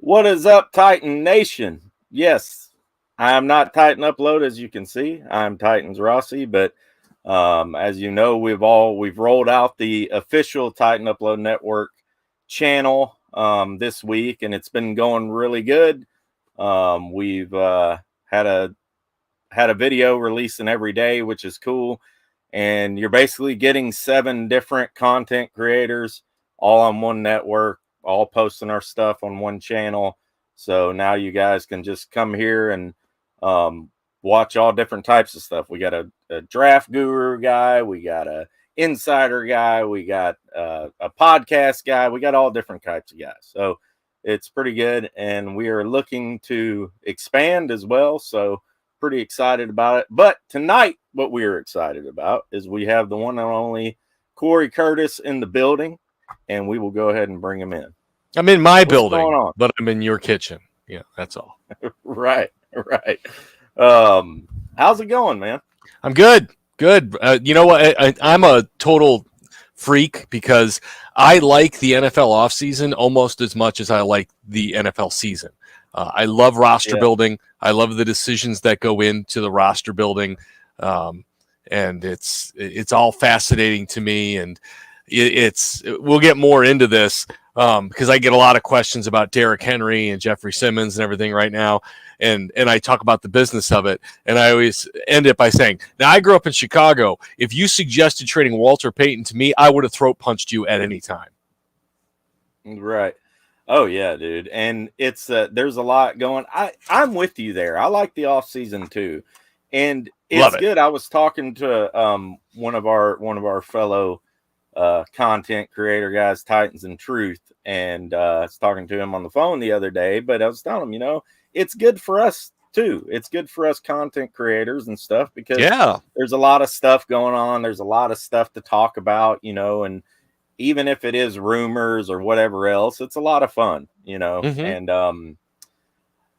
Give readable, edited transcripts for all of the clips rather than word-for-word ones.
What is up, Titan Nation? Yes, I am not Titan Upload, as you can see. I'm Titans Rossi, but as you know, we've rolled out the official Titan Upload Network channel this week, and it's been going really good. We've had a video releasing every day, which is cool. And you're basically getting 7 different content creators all on one network, all posting our stuff on one channel. So now you guys can just come here and watch all different types of stuff. We got a draft guru guy, we got a insider guy, we got a podcast guy, we got all different types of guys. So it's pretty good, and we are looking to expand as well. So pretty excited about it. But tonight, what we are excited about is we have the one and only Cory Curtis in the building, and we will go ahead and bring him in. I'm in my building, but I'm in your kitchen. Yeah, that's all. Right. How's it going, man? I'm good. You know what? I'm a total freak because I like the NFL offseason almost as much as I like the NFL season. I love roster building. I love the decisions that go into the roster building, and it's all fascinating to me. And we'll get more into this because I get a lot of questions about Derrick Henry and Jeffery Simmons and everything right now, and I talk about the business of it. And I always end it by saying, "Now I grew up in Chicago. If you suggested trading Walter Payton to me, I would have throat punched you at any time." Right. Oh yeah, dude. And it's there's a lot going. I'm with you there. I like the off season too. And it's good. I was talking to one of our fellow content creator guys, Titans and Truth, and I was talking to him on the phone the other day, but I was telling him, it's good for us too. It's good for us content creators and stuff because there's a lot of stuff going on. There's a lot of stuff to talk about, and even if it is rumors or whatever else, it's a lot of fun, And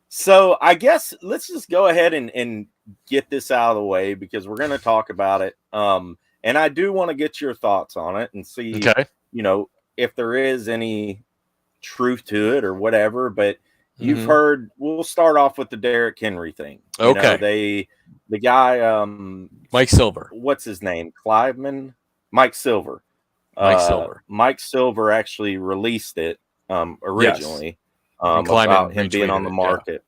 so I guess let's just go ahead and get this out of the way because we're going to talk about it. And I do want to get your thoughts on it and see, if there is any truth to it or whatever. But you've heard, we'll start off with the Derrick Henry thing. The guy, Mike Silver. What's his name? Mike Silver. Mike Silver actually released it originally about him being on the market.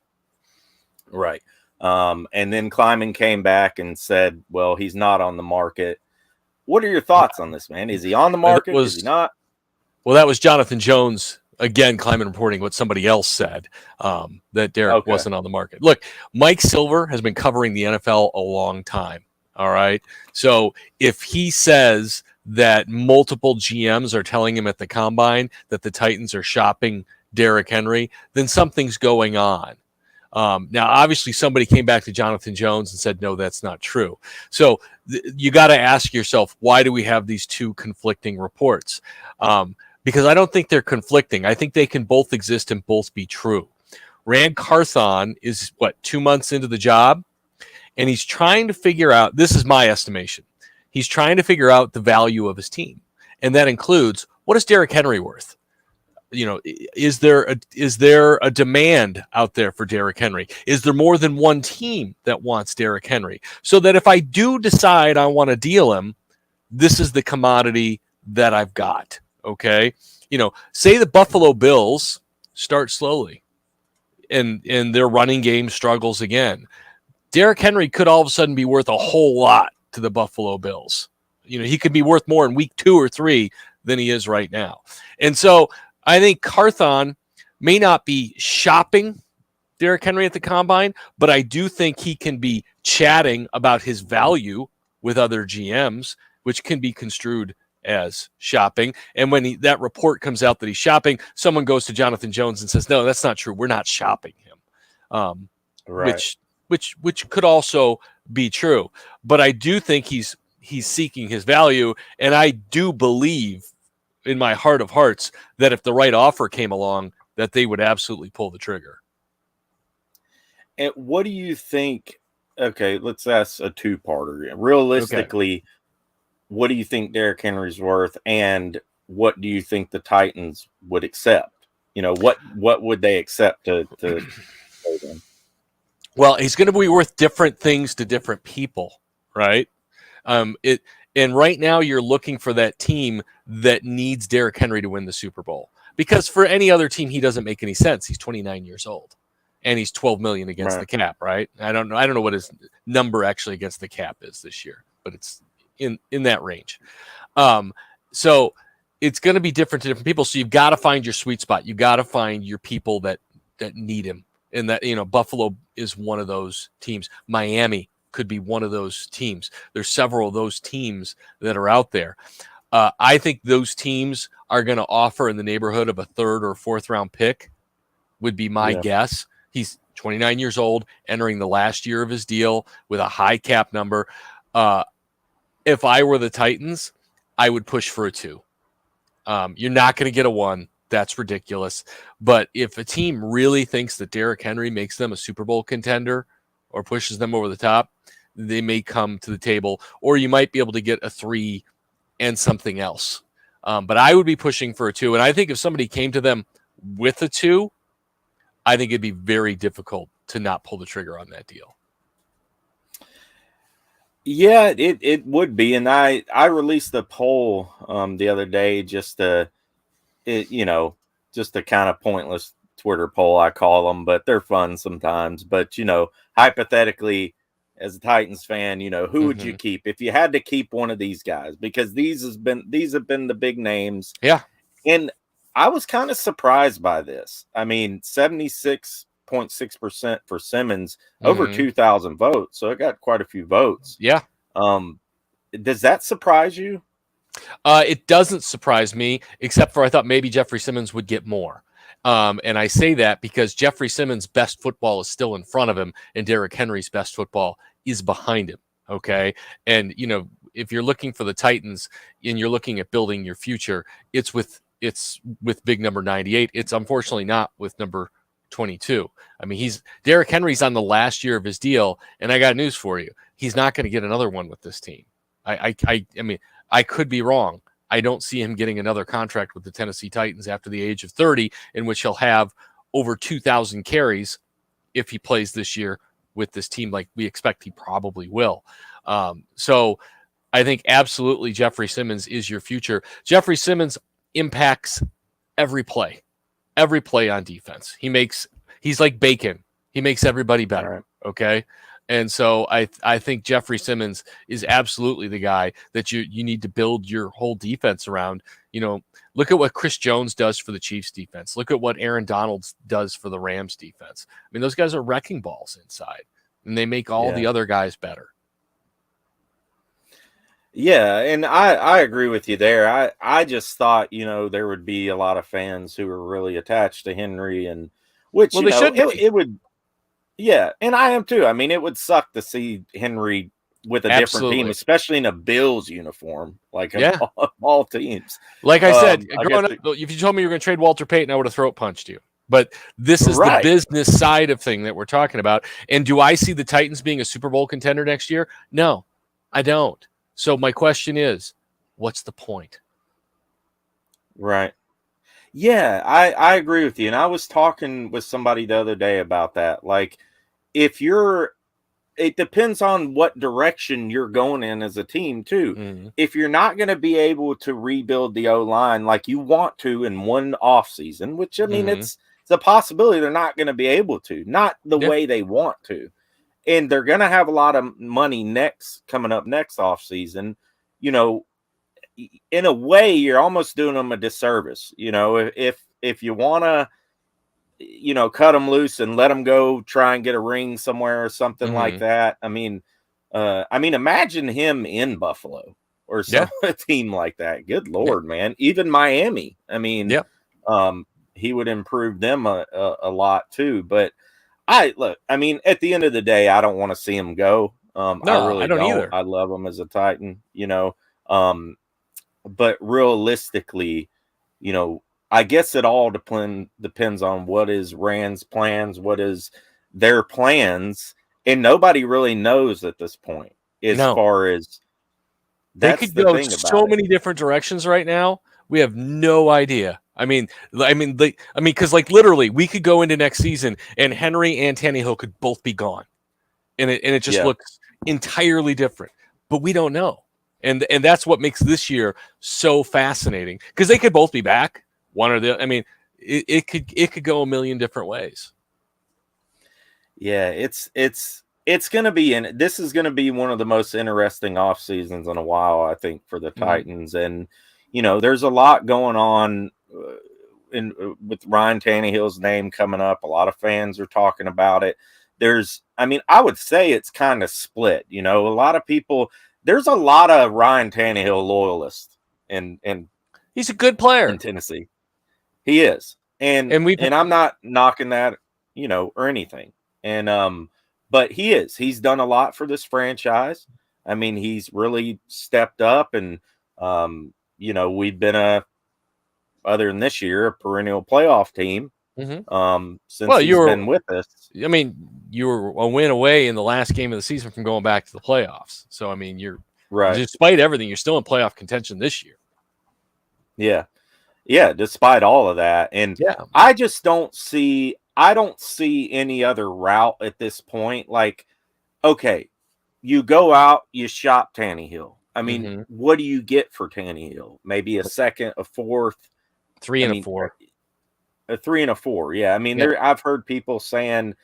Yeah. Right. And then Kleiman came back and said, well, he's not on the market. What are your thoughts on this, man? Is he on the market? Is he not? Well, that was Jonathan Jones. Again, Kleiman reporting what somebody else said, that Derrick wasn't on the market. Look, Mike Silver has been covering the NFL a long time. All right. So if he says that multiple GMs are telling him at the combine that the Titans are shopping Derrick Henry, then something's going on. Now, obviously, somebody came back to Jonathan Jones and said, no, that's not true. So you got to ask yourself, why do we have these two conflicting reports? Because I don't think they're conflicting. I think they can both exist and both be true. Rand Carthon is, 2 months into the job? And he's trying to figure out, this is my estimation, he's trying to figure out the value of his team. And that includes, what is Derrick Henry worth? Is there a demand out there for Derrick Henry? Is there more than one team that wants Derrick Henry? So that if I do decide I want to deal him, this is the commodity that I've got. Okay. Say the Buffalo Bills start slowly and their running game struggles again. Derrick Henry could all of a sudden be worth a whole lot to the Buffalo Bills. He could be worth more in week 2 or 3 than he is right now. And so I think Carthon may not be shopping Derrick Henry at the combine, but I do think he can be chatting about his value with other GMs, which can be construed as shopping. And when that report comes out that he's shopping, someone goes to Jonathan Jones and says, no, that's not true. We're not shopping him. Right. Which could also be true. But I do think he's seeking his value. And I do believe in my heart of hearts that if the right offer came along, that they would absolutely pull the trigger. And what do you think? Okay, let's ask a 2-parter. Realistically, what do you think Derrick Henry's worth, and what do you think the Titans would accept? what would they accept to pay them? Well, he's going to be worth different things to different people, right? And right now you're looking for that team that needs Derrick Henry to win the Super Bowl, because for any other team he doesn't make any sense. He's 29 years old and he's 12 million against the cap, right? I don't know what his number actually against the cap is this year, but it's in that range. So it's going to be different to different people. So you've got to find your sweet spot. You've got to find your people that need him. And that, Buffalo is one of those teams. Miami could be one of those teams. There's several of those teams that are out there. I think those teams are going to offer in the neighborhood of a third or fourth round pick would be my guess. He's 29 years old, entering the last year of his deal with a high cap number. If I were the Titans, I would push for a 2. You're not going to get a 1. That's ridiculous. But if a team really thinks that Derrick Henry makes them a Super Bowl contender or pushes them over the top, they may come to the table, or you might be able to get a 3 and something else. But I would be pushing for a 2. And I think if somebody came to them with a 2, I think it'd be very difficult to not pull the trigger on that deal. Yeah, it would be. And I released a poll the other day, just a kind of pointless Twitter poll, I call them, but they're fun sometimes. But, hypothetically, as a Titans fan, who would you keep if you had to keep one of these guys? Because these have been the big names. Yeah. And I was kind of surprised by this. I mean, 76.6% for Simmons, over 2,000 votes. So it got quite a few votes. Yeah. Does that surprise you? It doesn't surprise me, except for I thought maybe Jeffery Simmons would get more. And I say that because Jeffery Simmons' best football is still in front of him, and Derrick Henry's best football is behind him. Okay. And, if you're looking for the Titans and you're looking at building your future, it's with big number 98. It's unfortunately not with number 22. I mean, Derrick Henry's on the last year of his deal, and I got news for you. He's not going to get another one with this team. I mean, I could be wrong. I don't see him getting another contract with the Tennessee Titans after the age of 30, in which he'll have over 2,000 carries if he plays this year with this team, like we expect he probably will. So I think absolutely Jeffery Simmons is your future. Jeffery Simmons impacts every play on defense. He's like bacon. He makes everybody better. Right. Okay. And so I think Jeffery Simmons is absolutely the guy that you need to build your whole defense around. Look at what Chris Jones does for the Chiefs defense. Look at what Aaron Donald does for the Rams defense. I mean, those guys are wrecking balls inside, and they make all the other guys better. Yeah, and I agree with you there. I just thought, there would be a lot of fans who were really attached to Henry, and which, it would. Yeah, and I am too. I mean, it would suck to see Henry with a different team, especially in a Bills uniform, like of all teams. Like I said, growing up, if you told me you were going to trade Walter Payton, I would have throat punched you. But this is the business side of thing that we're talking about. And do I see the Titans being a Super Bowl contender next year? No, I don't. So my question is, what's the point? Right. Yeah, I agree with you. And I was talking with somebody the other day about that. Like, it depends on what direction you're going in as a team too. Mm-hmm. If you're not going to be able to rebuild the O-line like you want to in one offseason, which I mean, it's a possibility they're not going to be able to, not the way they want to. And they're going to have a lot of money coming up next offseason. In a way, you're almost doing them a disservice. If you want to, cut them loose and let them go try and get a ring somewhere or something like that. I mean, imagine him in Buffalo or some team like that. Good Lord, man. Even Miami. I mean, he would improve them a lot too. But at the end of the day, I don't want to see him go. I don't either. I love him as a Titan, but realistically, I guess it all depends on what is Rand's plans, what is their plans, and nobody really knows at this point far as they could go so many different directions right now. We have no idea Because like literally, we could go into next season and Henry and Tannehill could both be gone, and it just looks entirely different. But we don't know, and that's what makes this year so fascinating because they could both be back, one or the. I mean, it could go a million different ways. Yeah, it's going to be this is going to be one of the most interesting off seasons in a while, I think, for the Titans. And there's a lot going on with Ryan Tannehill's name coming up. A lot of fans are talking about it. I would say it's kind of split. A lot of people. There's a lot of Ryan Tannehill loyalists, and he's a good player in Tennessee. He is, and I'm not knocking that, or anything. And but he's done a lot for this franchise. I mean, he's really stepped up, and we've been other than this year, a perennial playoff team. Since he's been with us. I mean, you were a win away in the last game of the season from going back to the playoffs. So I mean, you're right. Despite everything, you're still in playoff contention this year. Yeah, despite all of that. And I just don't see any other route at this point. Like, okay, you go out, you shop Tannehill. I mean, what do you get for Tannehill? Maybe a second, a fourth, 3 and a 4. A 3 and a 4. Yeah. I mean, I've heard people saying,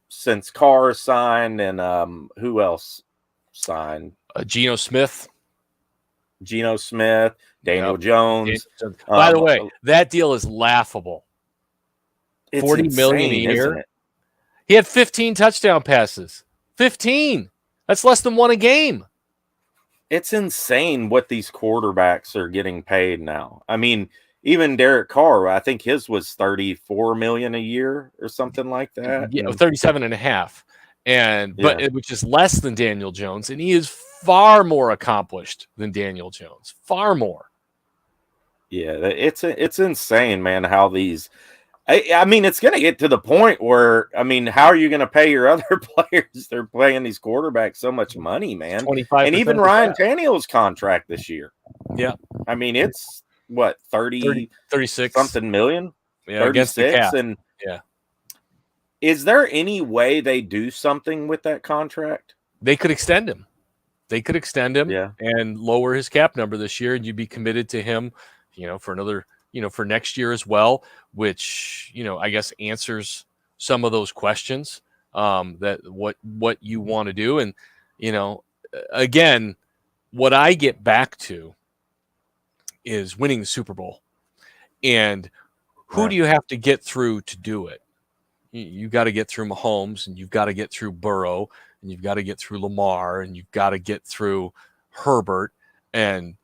since Carr signed and who else signed? Geno Smith, Daniel Jones. By the way, that deal is laughable. It's $40 million a year. He had 15 touchdown passes. 15. That's less than one a game. It's insane what these quarterbacks are getting paid now. I mean, even Derek Carr, I think his was $34 million a year or something like that. Yeah, 37 and a half. But which is less than Daniel Jones, and he is far more accomplished than Daniel Jones. Far more. Yeah, it's insane, man, how these I mean, it's going to get to the point where, I mean, how are you going to pay your other players? They're paying these quarterbacks so much money, man. 25%. And even Ryan Tannehill's contract this year. Yeah. I mean, it's what, 36 something million? Yeah, 36. And is there any way they do something with that contract? They could extend him. And lower his cap number this year, and you'd be committed to him, for another, for next year as well, which, I guess answers some of those questions that what you want to do. And, again, what I get back to is winning the Super Bowl. And who do you have to get through to do it? You got to get through Mahomes, and you've got to get through Burrow, and you've got to get through Lamar, and you've got to get through Herbert, and,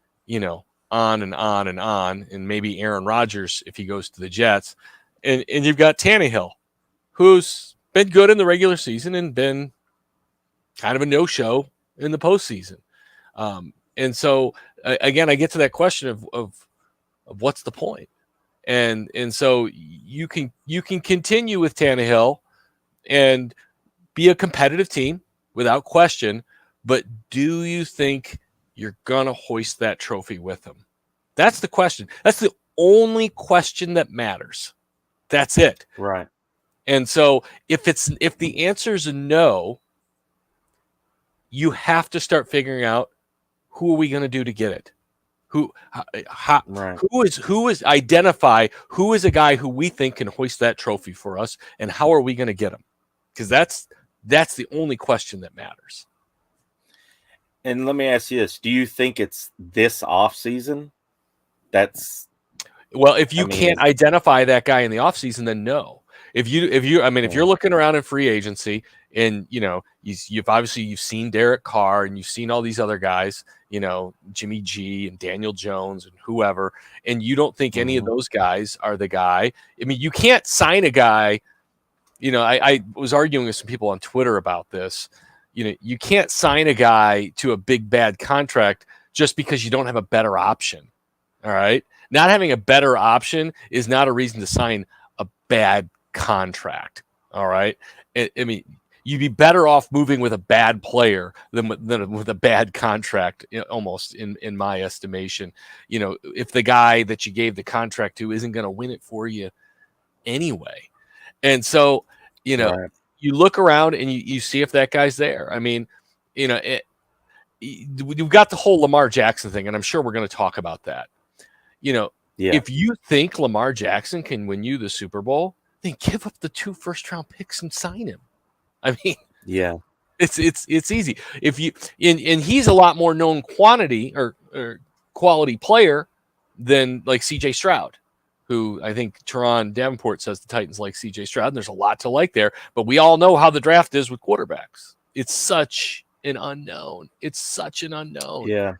on and on and on, and maybe Aaron Rodgers if he goes to the Jets. And you've got Tannehill, who's been good in the regular season and been kind of a no-show in the postseason. And so, again, I get to that question of what's the point? And so you can continue with Tannehill and be a competitive team without question, but do you think you're going to hoist that trophy with him? That's the question. That's the only question that matters. That's it. Right. And so if the answer is no, you have to start figuring out who are we going to do to get it? Who is identify who is a guy who we think can hoist that trophy for us, and how are we going to get him? Because that's the only question that matters. And let me ask you this: do you think it's this offseason? If you can't identify that guy in the offseason, then no. If you're looking around in free agency, and you've seen Derek Carr, and you've seen all these other guys, Jimmy G and Daniel Jones and whoever, and you don't think any of those guys are the guy. I mean, you can't sign a guy. I was arguing with some people on Twitter about this. You can't sign a guy to a big bad contract just because you don't have a better option. All right. Not having a better option is not a reason to sign a bad contract. All right. I mean, you'd be better off moving with a bad player than with a bad contract, almost in my estimation. If the guy that you gave the contract to isn't going to win it for you anyway. And so, Right. you look around and you see if that guy's there. I mean, you've got the whole Lamar Jackson thing, and I'm sure we're going to talk about that. Yeah. If you think Lamar Jackson can win you the Super Bowl, then give up the 2 first-round picks and sign him. I mean, yeah, it's easy. If you and he's a lot more known quantity or quality player than like CJ Stroud, who I think Teron Davenport says the Titans like CJ Stroud, and there's a lot to like there. But we all know how the draft is with quarterbacks. It's such an unknown. Yeah.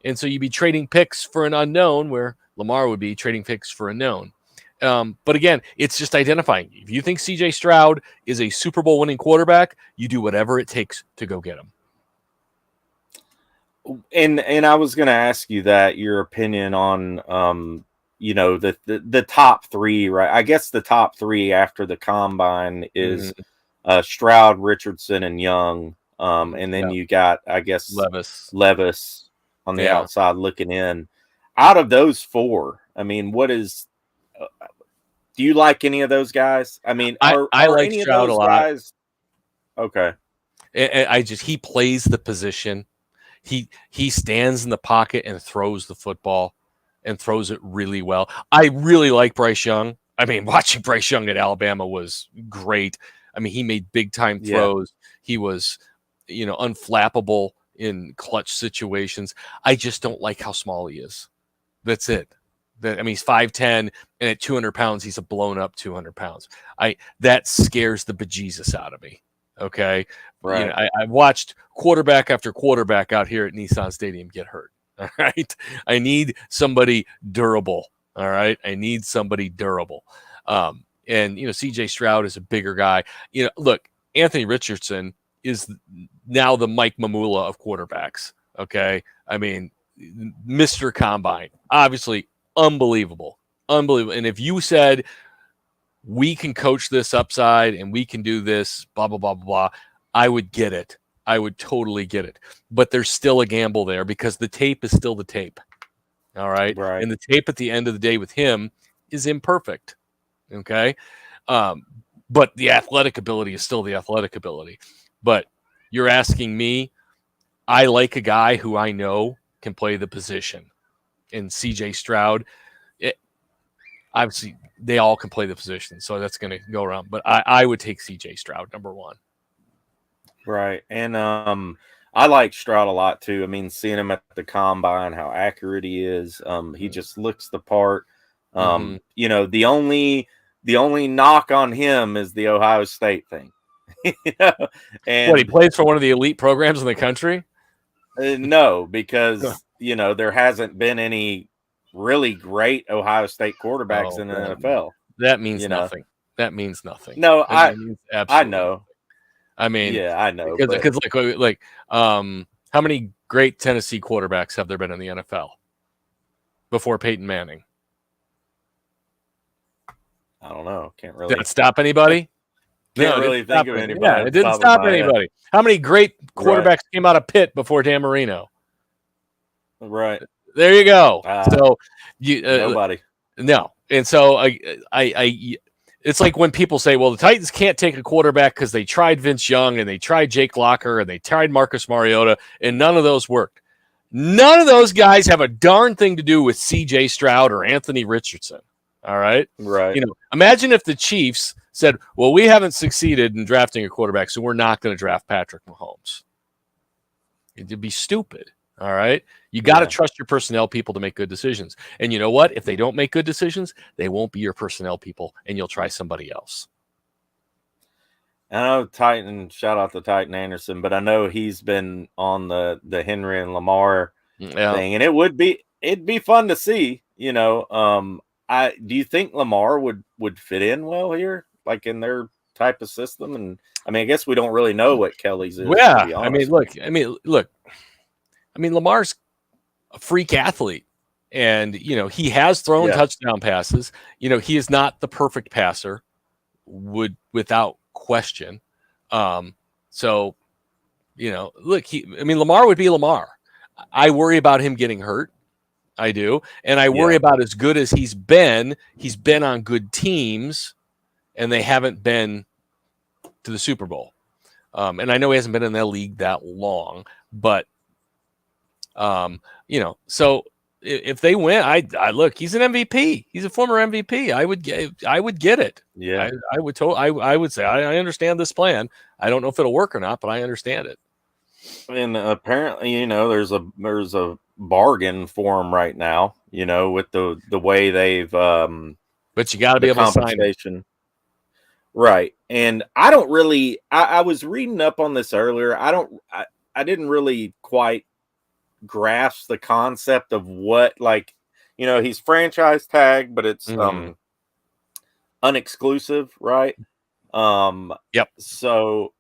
And so you'd be trading picks for an unknown, where Lamar would be trading picks for a known. But again, it's just identifying. If you think CJ Stroud is a Super Bowl winning quarterback, you do whatever it takes to go get him. And I was going to ask you that, your opinion on, the top 3, right? I guess the top 3 after the combine is Stroud, Richardson, and Young. And then you got, I guess, Levis on the outside looking in. Out of those 4, I mean, do you like any of those guys? I mean, I like any Stroud of those a lot. Guys? Okay. He plays the position. He stands in the pocket and throws the football and throws it really well. I really like Bryce Young. I mean, watching Bryce Young at Alabama was great. I mean, he made big time throws. He was, unflappable in clutch situations. I just don't like how small he is. That's it. He's 5'10", and at 200 pounds, he's a blown up 200 pounds. That scares the bejesus out of me. Okay. Right. I watched quarterback after quarterback out here at Nissan Stadium get hurt. All right. I need somebody durable. All right. And CJ Stroud is a bigger guy. Look, Anthony Richardson is now the Mike Mamula of quarterbacks. Okay. I mean, Mr. Combine, obviously unbelievable. And if you said, we can coach this upside and we can do this, blah, blah, blah, blah, blah, I would get it. I would totally get it. But there's still a gamble there because the tape is still the tape. All right. Right. And the tape at the end of the day with him is imperfect. Okay. But the athletic ability is still the athletic ability. But you're asking me, I like a guy who I know can play the position. And CJ Stroud, obviously, they all can play the position, so that's going to go around. But I would take CJ Stroud, number 1. Right. And I like Stroud a lot, too. I mean, seeing him at the combine, how accurate he is. He just looks the part. The only knock on him is the Ohio State thing. And he plays for one of the elite programs in the country? No, because there hasn't been any really great Ohio State quarterbacks in the NFL. That means nothing. That means nothing. No, I know. I mean, yeah, I know. Because how many great Tennessee quarterbacks have there been in the NFL before Peyton Manning? I don't know. Can't really. Did it stop anybody? Can't really think of anybody. Yeah, it didn't stop anybody. How many great quarterbacks came out of Pitt before Dan Marino? Right. There you go. So nobody. No. And so I it's like when people say, well, the Titans can't take a quarterback because they tried Vince Young and they tried Jake Locker and they tried Marcus Mariota and none of those worked. None of those guys have a darn thing to do with CJ Stroud or Anthony Richardson. All right. Right. Imagine if the Chiefs said, well, we haven't succeeded in drafting a quarterback, so we're not going to draft Patrick Mahomes. It'd be stupid. All right. You got to trust your personnel people to make good decisions. And you know what? If they don't make good decisions, they won't be your personnel people and you'll try somebody else. I know shout out to Titan Anderson, but I know he's been on the Henry and Lamar thing, and it'd be fun to see, do you think Lamar would fit in well here, like in their type of system? And I mean, I guess we don't really know what Kelly's is. Yeah. Lamar's a freak athlete and, he has thrown touchdown passes. He is not the perfect passer without question. So, look, Lamar would be Lamar. I worry about him getting hurt. I do. And I worry about as good as he's been on good teams, and they haven't been to the Super Bowl. And I know he hasn't been in that league that long, but, so if they win, I look, he's an MVP. He's a former MVP. I would get it. Yeah. I would say, I understand this plan. I don't know if it'll work or not, but I understand it. And apparently, there's a bargain for him right now, with the way they've but you got to be able to sign him. Right. And I don't really I was reading up on this earlier. I didn't really quite grasp the concept of what, like, he's franchise tag, but it's unexclusive, right? Yep. So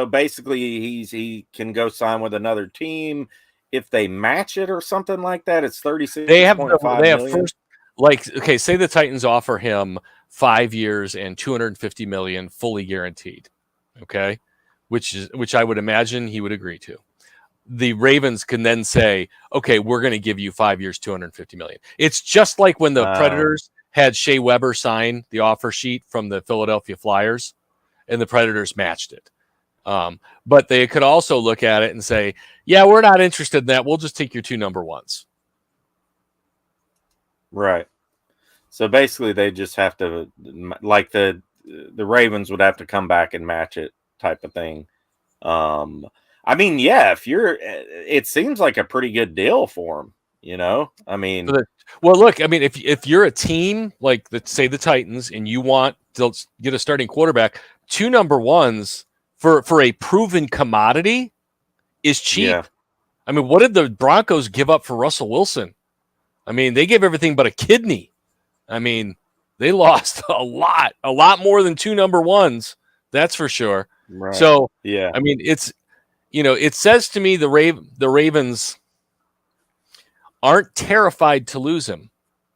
basically he can go sign with another team if they match it or something like that. It's 36.5 million. They have first, like, okay, say the Titans offer him 5 years and $250 million fully guaranteed. Okay. Which I would imagine he would agree to. The Ravens can then say, okay, we're going to give you 5 years, $250 million. It's just like when the Predators had Shea Weber sign the offer sheet from the Philadelphia Flyers, and the Predators matched it. But they could also look at it and say, yeah, we're not interested in that. We'll just take your 2 number ones. Right. So basically they just have to, like the Ravens would have to come back and match it type of thing. I mean, yeah, it seems like a pretty good deal for him, I mean, well, look, I mean, if you're a team like say the Titans and you want to get a starting quarterback, 2 number ones for a proven commodity is cheap. Yeah. I mean, what did the Broncos give up for Russell Wilson? I mean, they gave everything but a kidney. I mean, they lost a lot more than 2 number ones. That's for sure. Right. So, yeah, I mean, it's, it says to me the Ravens aren't terrified to lose him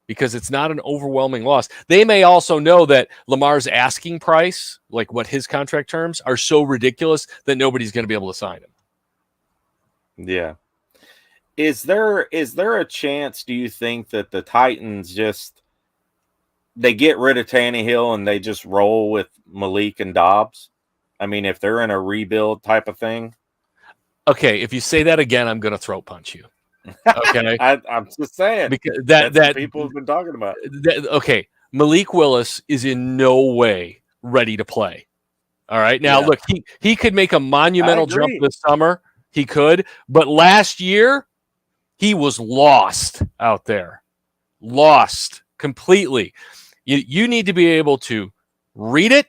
because it's not an overwhelming loss. They may also know that Lamar's asking price, like what his contract terms, are so ridiculous that nobody's going to be able to sign him. Yeah. Is there a chance, do you think, that the Titans they get rid of Tannehill and they just roll with Malik and Dobbs? I mean, if they're in a rebuild type of thing. Okay, if you say that again, I'm going to throat punch you. Okay, I'm just saying, because that people have been talking about. Okay, Malik Willis is in no way ready to play. All right, now look, he could make a monumental jump this summer. He could, but last year he was lost out there, lost completely. You need to be able to read it,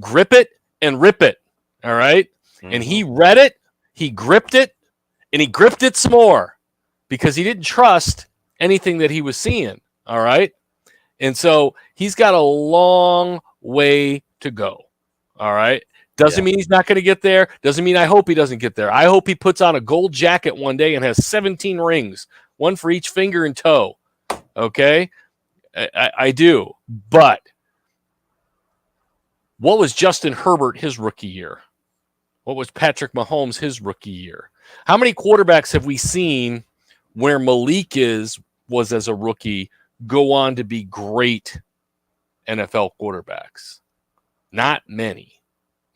grip it, and rip it. All right, and he read it, he gripped it, and he gripped it some more. Because he didn't trust anything that he was seeing, all right? And so he's got a long way to go, all right? Doesn't mean he's not going to get there. Doesn't mean I hope he doesn't get there. I hope he puts on a gold jacket one day and has 17 rings, 1 for each finger and toe, okay? I do. But what was Justin Herbert his rookie year? What was Patrick Mahomes his rookie year? How many quarterbacks have we seen where Malik was as a rookie go on to be great NFL quarterbacks? Not many.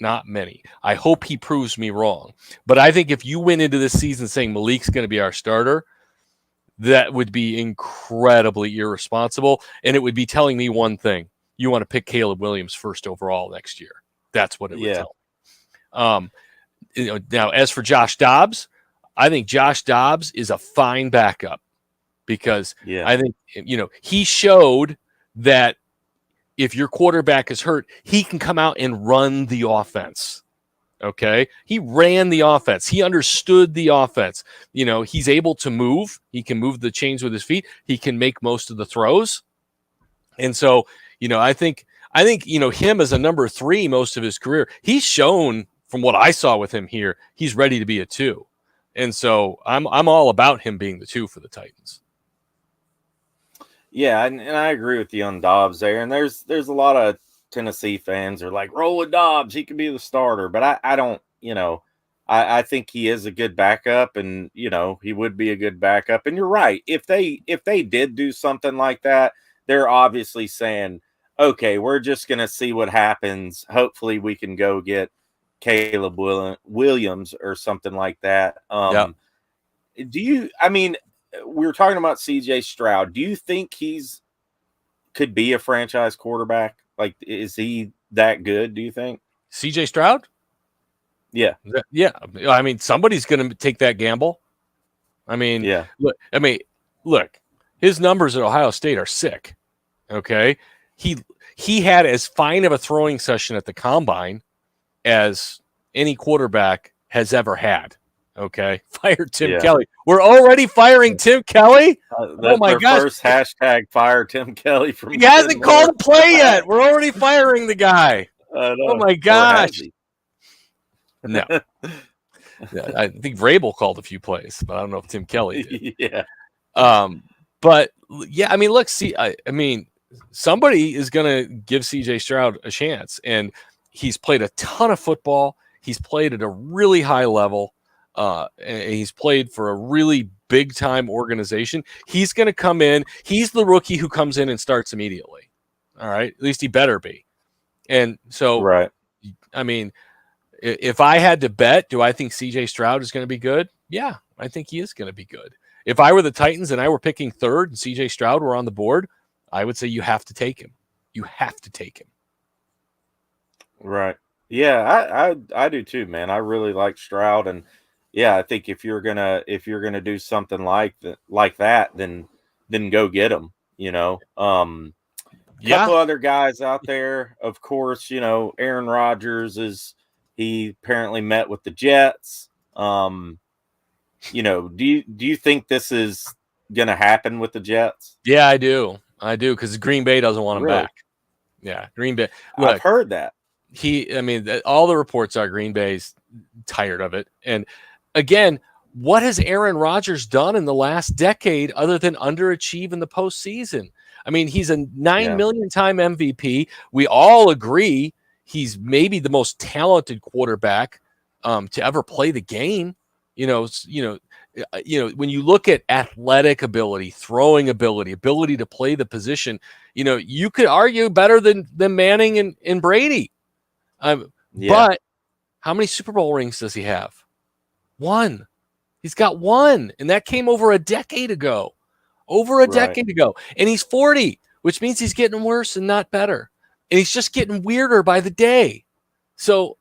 I hope he proves me wrong. But I think if you went into this season saying Malik's going to be our starter, that would be incredibly irresponsible. And it would be telling me one thing. You want to pick Caleb Williams first overall next year. That's what it would tell me. Now, as for Josh Dobbs, I think Josh Dobbs is a fine backup because I think, he showed that if your quarterback is hurt, he can come out and run the offense. Okay. He ran the offense. He understood the offense. He's able to move. He can move the chains with his feet. He can make most of the throws. And so, I think, him as a number 3 most of his career, he's shown from what I saw with him here, he's ready to be a 2. And so I'm all about him being the 2 for the Titans. Yeah, and I agree with you on Dobbs there. And there's a lot of Tennessee fans are like, roll with Dobbs, he could be the starter. But I don't, I think he is a good backup, and he would be a good backup. And you're right. If they did do something like that, they're obviously saying, okay, we're just gonna see what happens. Hopefully we can go get Caleb Williams or something like that. We were talking about CJ Stroud. Do you think could be a franchise quarterback? Like, is he that good, do you think? CJ Stroud? Yeah. Yeah. I mean, somebody's going to take that gamble. I mean, yeah. Look, his numbers at Ohio State are sick. Okay. He had as fine of a throwing session at the combine as any quarterback has ever had. Okay. Fire Tim Kelly. We're already firing Tim Kelly. Oh my gosh. First hashtag fire Tim Kelly from he hasn't called a play yet. We're already firing the guy. Oh my gosh. No. Yeah, I think Vrabel called a few plays, but I don't know if Tim Kelly did. Yeah. But yeah, I mean, look, somebody is going to give CJ Stroud a chance, and he's played a ton of football. He's played at a really high level. And he's played for a really big time organization. He's going to come in. He's the rookie who comes in and starts immediately. All right. At least he better be. And so, right. I mean, if I had to bet, do I think CJ Stroud is going to be good? Yeah, I think he is going to be good. If I were the Titans and I were picking third and CJ Stroud were on the board, I would say you have to take him. You have to take him. Right. Yeah, I do too, man. I really like Stroud, and yeah, I think if you're gonna do something like that, then go get him. Couple other guys out there, of course. Aaron Rodgers he apparently met with the Jets. Do you think this is gonna happen with the Jets? Yeah, I do, because Green Bay doesn't want him back. Yeah, Green Bay. Look, I've heard that. All the reports are Green Bay's tired of it, and again, what has Aaron Rodgers done in the last decade other than underachieve in the postseason? I mean, he's a 9 million time MVP. We all agree he's maybe the most talented quarterback to ever play the game. When you look at athletic ability, throwing ability to play the position, you could argue better than Manning and Brady. But how many Super Bowl rings does he have? One. He's got one, and that came over a decade ago. And he's 40, which means he's getting worse and not better. And he's just getting weirder by the day. So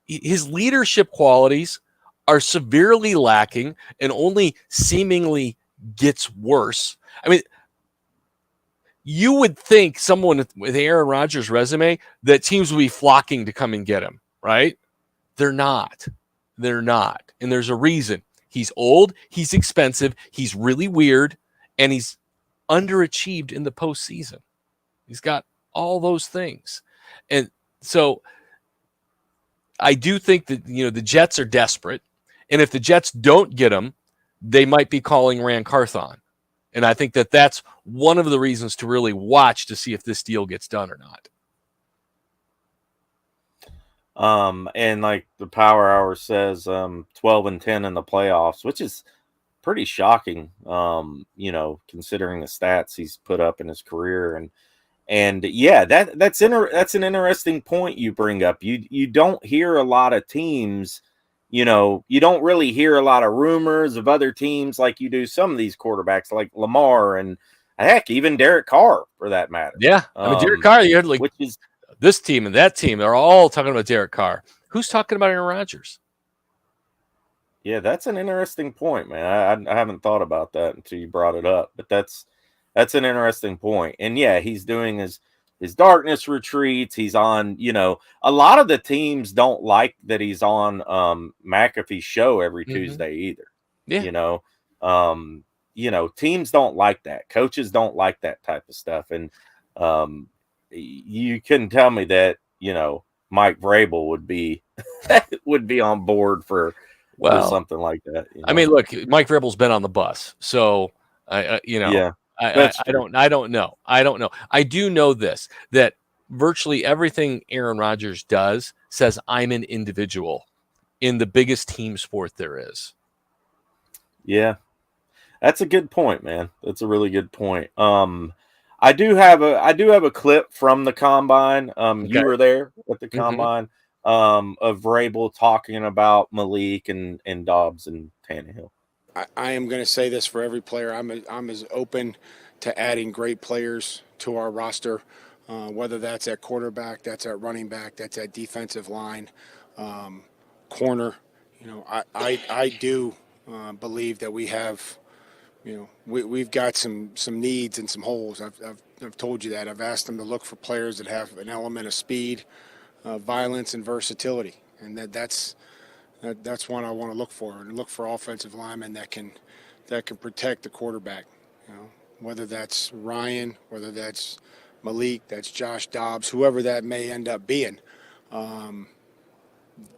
his leadership qualities are severely lacking and only seemingly gets worse. I mean, you would think someone with Aaron Rodgers' resume that teams would be flocking to come and get him, right? They're not. And there's a reason. He's old, he's expensive, he's really weird, and he's underachieved in the postseason. He's got all those things. And so I do think that, the Jets are desperate. And if the Jets don't get him, they might be calling Rand Carthon. And I think that that's one of the reasons to really watch to see if this deal gets done or not. And like the Power Hour says, 12-10 in the playoffs, which is pretty shocking, considering the stats he's put up in his career. And yeah, that's an interesting point you bring up. You don't hear a lot of teams, you don't really hear a lot of rumors of other teams like you do some of these quarterbacks like Lamar and heck, even Derek Carr for that matter. Yeah. Derek Carr, you heard which is this team and that team, they're all talking about Derek Carr. Who's talking about Aaron Rodgers? Yeah, that's an interesting point, man. I haven't thought about that until you brought it up, but that's an interesting point. And yeah, he's doing his darkness retreats. He's on, a lot of the teams don't like that he's on McAfee's show every Tuesday either. Yeah. Teams don't like that. Coaches don't like that type of stuff. And you couldn't tell me that, Mike Vrabel would be on board for something like that. I mean, look, Mike Vrabel's been on the bus, so I don't know. I do know this, that virtually everything Aaron Rodgers does says I'm an individual in the biggest team sport there is. Yeah. That's a good point, man. That's a really good point. I do have a clip from the combine. Okay. You were there at the combine, of Vrabel talking about Malik and Dobbs and Tannehill. I am going to say this for every player. I'm as open to adding great players to our roster, whether that's at quarterback, that's at running back, that's at defensive line, corner. You know, I do believe that we have, you know, we've got some needs and some holes. I've told you that. I've asked them to look for players that have an element of speed, violence, and versatility, and that's one I want to look for, and look for offensive linemen that can protect the quarterback. You know, whether that's Ryan, whether that's Malik, that's Josh Dobbs, whoever that may end up being.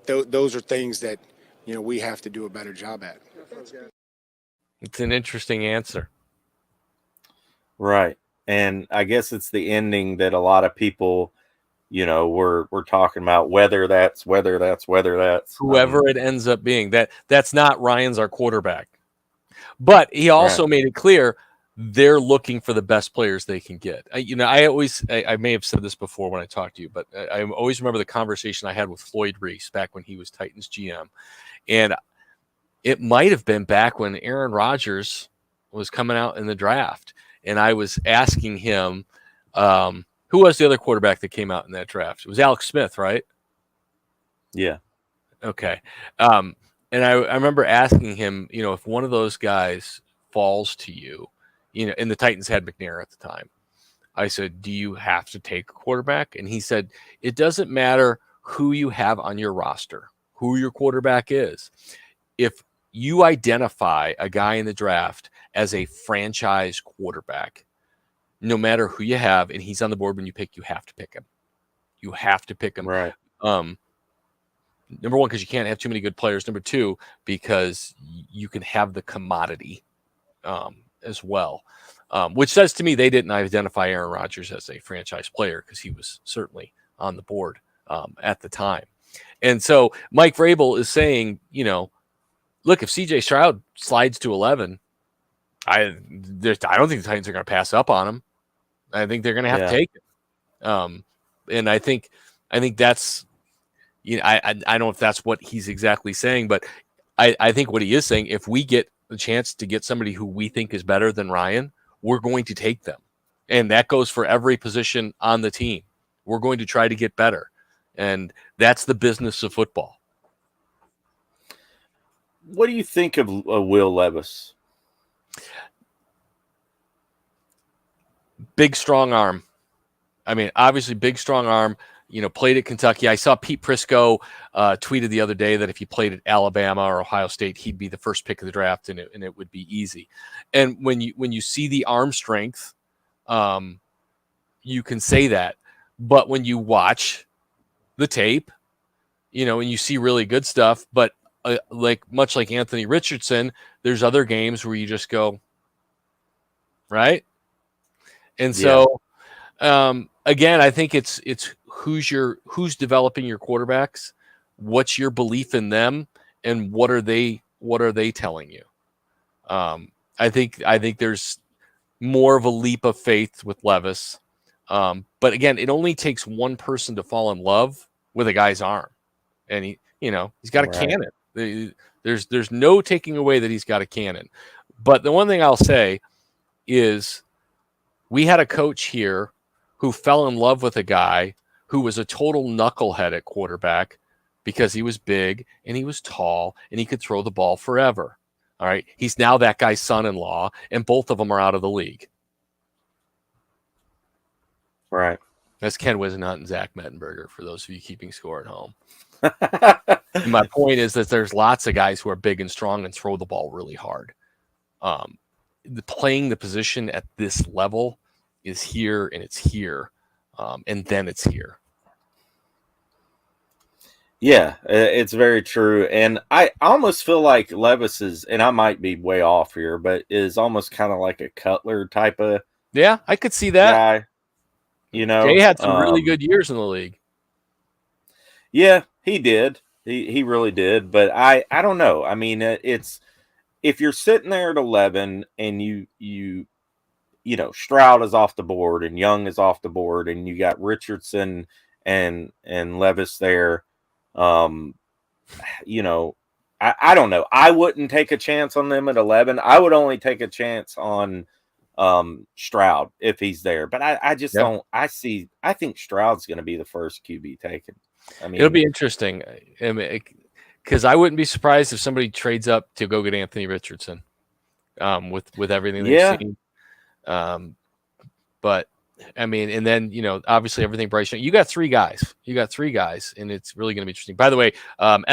Those are things that, you know, we have to do a better job at. It's an interesting answer. Right. And I guess it's the ending that a lot of people, you know, we're talking about, whether that's whoever it ends up being. That's not Ryan's our quarterback. But he also made it clear they're looking for the best players they can get. I may have said this before when I talked to you, but I always remember the conversation I had with Floyd Reese back when he was Titans GM. And it might have been back when Aaron Rodgers was coming out in the draft. And I was asking him, who was the other quarterback that came out in that draft? It was Alex Smith, right? Yeah. Okay. And I remember asking him, you know, if one of those guys falls to you, you know, and the Titans had McNair at the time. I said, do you have to take a quarterback? And he said, it doesn't matter who you have on your roster, who your quarterback is. If you identify a guy in the draft as a franchise quarterback, no matter who you have, and he's on the board when you pick, you have to pick him. You have to pick him. Right. Number one, because you can't have too many good players. Number two, because you can have the commodity as well, which says to me they didn't identify Aaron Rodgers as a franchise player because he was certainly on the board at the time. And so Mike Vrabel is saying, you know, look, if C.J. Stroud slides to 11, I don't think the Titans are going to pass up on him. I think they're going to have to take it. And I think that's, you know, I don't know if that's what he's exactly saying, but I think what he is saying, if we get the chance to get somebody who we think is better than Ryan, we're going to take them. And that goes for every position on the team. We're going to try to get better. And that's the business of football. What do you think of Will Levis? Big, strong arm. I mean, obviously big, strong arm, you know, played at Kentucky. I saw Pete Prisco tweeted the other day that if he played at Alabama or Ohio State, he'd be the first pick of the draft, and it would be easy. And when you see the arm strength, you can say that. But when you watch the tape, you know, and you see really good stuff, but much like Anthony Richardson, there's other games where you just go, right? And so, again, I think it's who's developing your quarterbacks, what's your belief in them, and what are they telling you? I think there's more of a leap of faith with Levis, but again, it only takes one person to fall in love with a guy's arm, and he's got a cannon. There's no taking away that he's got a cannon. But the one thing I'll say is, we had a coach here who fell in love with a guy who was a total knucklehead at quarterback because he was big and he was tall and he could throw the ball forever. All right. He's now that guy's son-in-law, and both of them are out of the league. Right. That's Ken Wisenhunt and Zach Mettenberger, for those of you keeping score at home. And my point is that there's lots of guys who are big and strong and throw the ball really hard. Playing the position at this level is here, and it's here, and then it's here. Yeah, it's very true. And I almost feel like Levis is, and I might be way off here, but is almost kind of like a Cutler type of I could see that guy. You know, Jay had some really good years in the league. Yeah, he did. He really did. But I don't know. I mean, it's if you're sitting there at 11 and you know Stroud is off the board and Young is off the board and you got Richardson and Levis there, you know, I don't know. I wouldn't take a chance on them at 11. I would only take a chance on Stroud if he's there. But I just don't. I think Stroud's going to be the first QB taken. I mean, it'll be interesting. Because I wouldn't be surprised if somebody trades up to go get Anthony Richardson, with everything they've seen. But I mean, and then obviously everything Bryce Young. You got three guys, and it's really going to be interesting. By the way,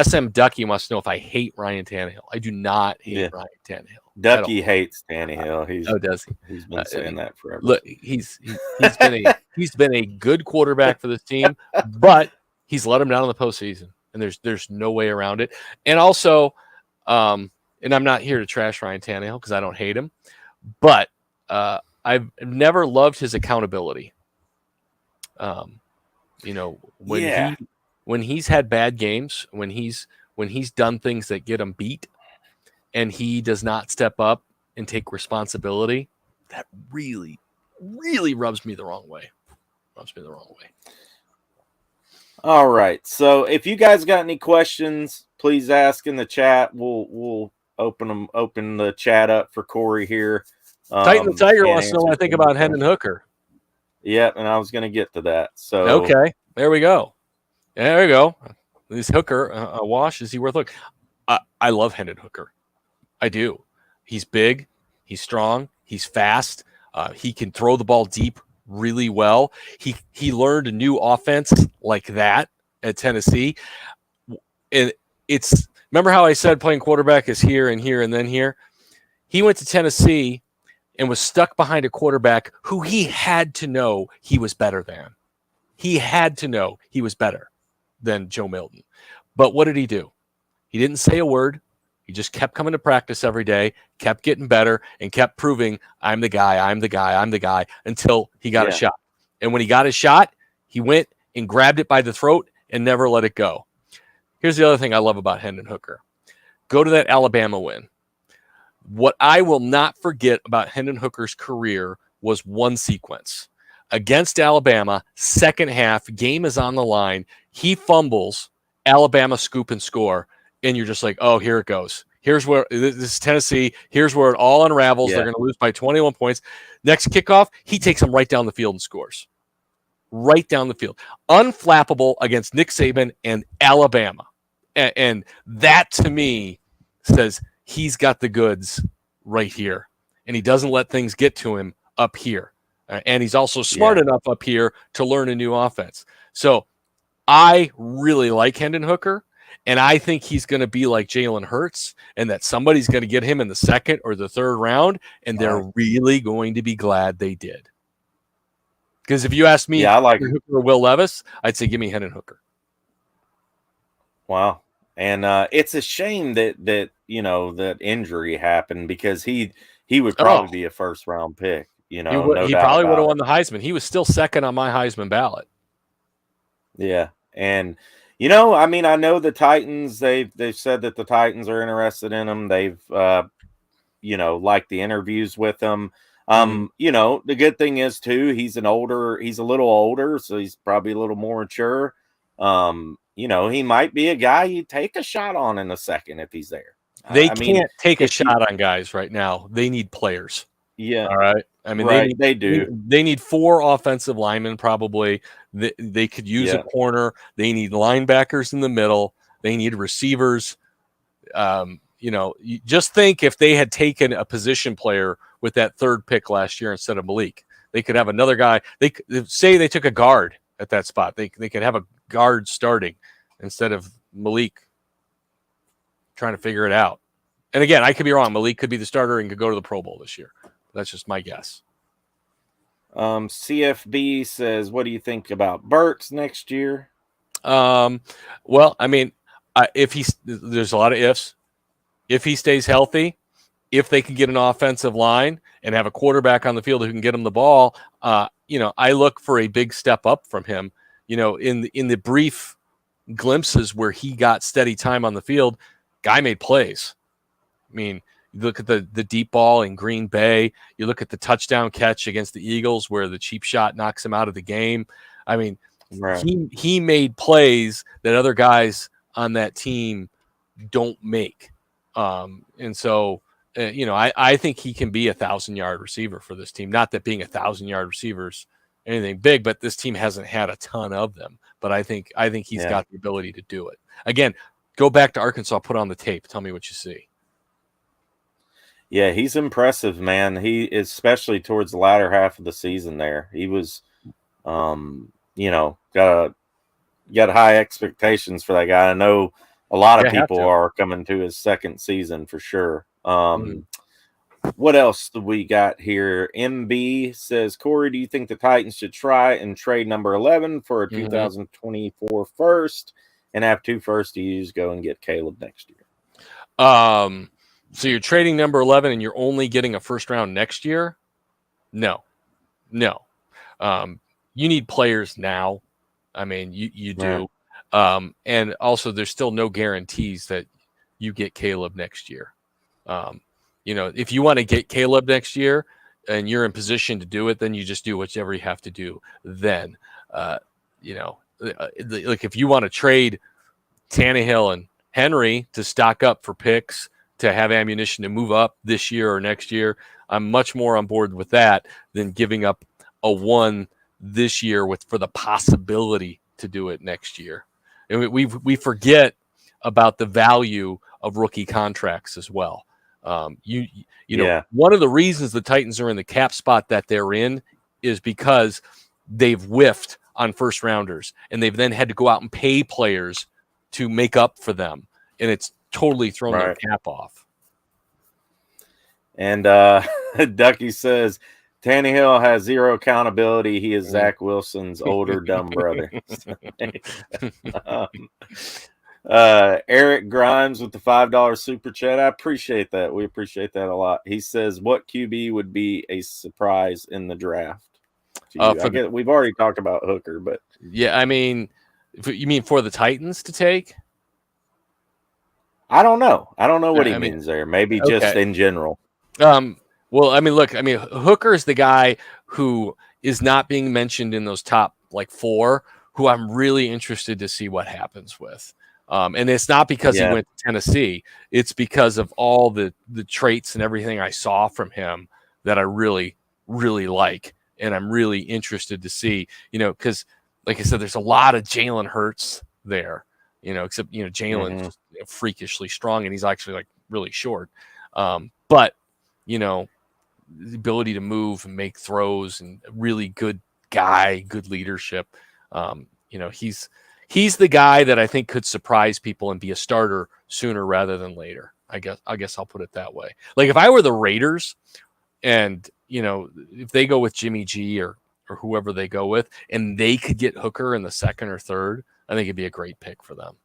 SM Ducky wants to know if I hate Ryan Tannehill. I do not hate Ryan Tannehill. Ducky hates Tannehill. Does he? He's been saying that forever. Look, he's been a good quarterback for this team, but he's let him down in the postseason, and there's no way around it. And also, and I'm not here to trash Ryan Tannehill because I don't hate him, but I've never loved his accountability. When he's had bad games, when he's done things that get him beat, and he does not step up and take responsibility, that really, really rubs me the wrong way. All right. So if you guys got any questions, please ask in the chat. We'll open the chat up for Cory here. Titan the Tiger wants to know what I think about Hendon Hooker. Yeah, and I was going to get to that. So okay, there we go. This Hooker, a wash. Is he worth look? I love Hendon Hooker. I do. He's big. He's strong. He's fast. He can throw the ball deep really well. He learned a new offense like that at Tennessee. And remember how I said playing quarterback is here and here and then here? He went to Tennessee and was stuck behind a quarterback who he had to know he was better than. He had to know he was better than Joe Milton. But what did he do? He didn't say a word. He just kept coming to practice every day, kept getting better, and kept proving, I'm the guy, until he got a shot. And when he got his shot, he went and grabbed it by the throat and never let it go. Here's the other thing I love about Hendon Hooker. Go to that Alabama win. What I will not forget about Hendon Hooker's career was one sequence. Against Alabama, second half, game is on the line. He fumbles, Alabama scoop and score, and you're just like, oh, here it goes. Here's where this is Tennessee. Here's where it all unravels. They're going to lose by 21 points. Next kickoff, he takes them right down the field and scores. Right down the field. Unflappable against Nick Saban and Alabama. And that, to me, says he's got the goods right here. And he doesn't let things get to him up here. And he's also smart enough up here to learn a new offense. So I really like Hendon Hooker. And I think he's going to be like Jalen Hurts, and that somebody's going to get him in the second or the third round, and they're really going to be glad they did. Because if you ask me, I like Hooker or Will Levis, I'd say give me Hendon Hooker. Wow, and it's a shame that injury happened, because he would probably be a first round pick. He probably would have won the Heisman. He was still second on my Heisman ballot. Yeah, and. I mean, I know the Titans, they've said that the Titans are interested in him. They've, liked the interviews with him. The good thing is, too, he's a little older, so he's probably a little more mature. He might be a guy you take a shot on in a second if he's there. They can't take a shot on guys right now. They need players. Yeah. All right. I mean, they do. They need 4 offensive linemen probably. They could use a corner. They need linebackers in the middle. They need receivers. Just think if they had taken a position player with that third pick last year instead of Malik, they could have another guy. They say they took a guard at that spot. They could have a guard starting instead of Malik trying to figure it out. And again, I could be wrong. Malik could be the starter and could go to the Pro Bowl this year. That's just my guess. CFB says, what do you think about Burks next year? Well, I mean, there's a lot of ifs. If he stays healthy, if they can get an offensive line and have a quarterback on the field who can get him the ball, I look for a big step up from him. In the brief glimpses where he got steady time on the field, guy made plays. I mean, you look at the deep ball in Green Bay. You look at the touchdown catch against the Eagles where the cheap shot knocks him out of the game. I mean, right. he made plays that other guys on that team don't make. And so, I think he can be 1,000-yard receiver for this team. Not that being 1,000-yard receivers anything big, but this team hasn't had a ton of them. But I think he's got the ability to do it. Again, go back to Arkansas, put on the tape. Tell me what you see. Yeah, he's impressive, man. He, especially towards the latter half of the season there, he was, got high expectations for that guy. I know a lot of people are coming to his second season for sure. What else do we got here? MB says, Corey, do you think the Titans should try and trade number 11 for a 2024 first and have 2 firsts to use, go and get Caleb next year? So you're trading number 11 and you're only getting a first round next year? No. You need players now. I mean, you do. Right. And also there's still no guarantees that you get Caleb next year. If you want to get Caleb next year and you're in position to do it, then you just do whatever you have to do. Then, like if you want to trade Tannehill and Henry to stock up for picks, to have ammunition to move up this year or next year, I'm much more on board with that than giving up a 1 this year for the possibility to do it next year. And we forget about the value of rookie contracts as well. One of the reasons the Titans are in the cap spot that they're in is because they've whiffed on first rounders and they've then had to go out and pay players to make up for them. And it's totally thrown their cap off. And Ducky says, Tannehill has zero accountability. He is Zach Wilson's older dumb brother. Eric Grimes with the $5 super chat. I appreciate that. We appreciate that a lot. He says, what QB would be a surprise in the draft? We've already talked about Hooker, but yeah, I mean, you mean for the Titans to take? I don't know. I don't know what he means there. Maybe just in general. Well, I mean, look, Hooker is the guy who is not being mentioned in those top 4, who I'm really interested to see what happens with. And it's not because he went to Tennessee. It's because of all the traits and everything I saw from him that I really, really like. And I'm really interested to see, because like I said, there's a lot of Jalen Hurts there, except, Jalen's freakishly strong and he's actually really short. But, the ability to move and make throws and really good guy, good leadership. He's the guy that I think could surprise people and be a starter sooner rather than later. I guess I'll put it that way. Like if I were the Raiders and, if they go with Jimmy G or whoever they go with, and they could get Hooker in the second or third, I think it'd be a great pick for them.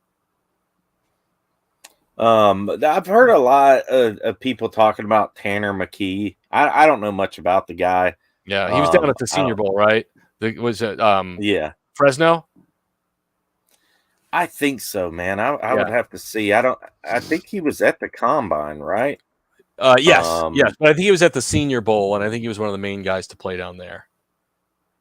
I've heard a lot of people talking about Tanner McKee. I don't know much about the guy. Yeah, he was down at the Senior Bowl, right? Was it Fresno? I think so, man. I would have to see. I think he was at the Combine, right? Yes. But I think he was at the Senior Bowl, and I think he was one of the main guys to play down there.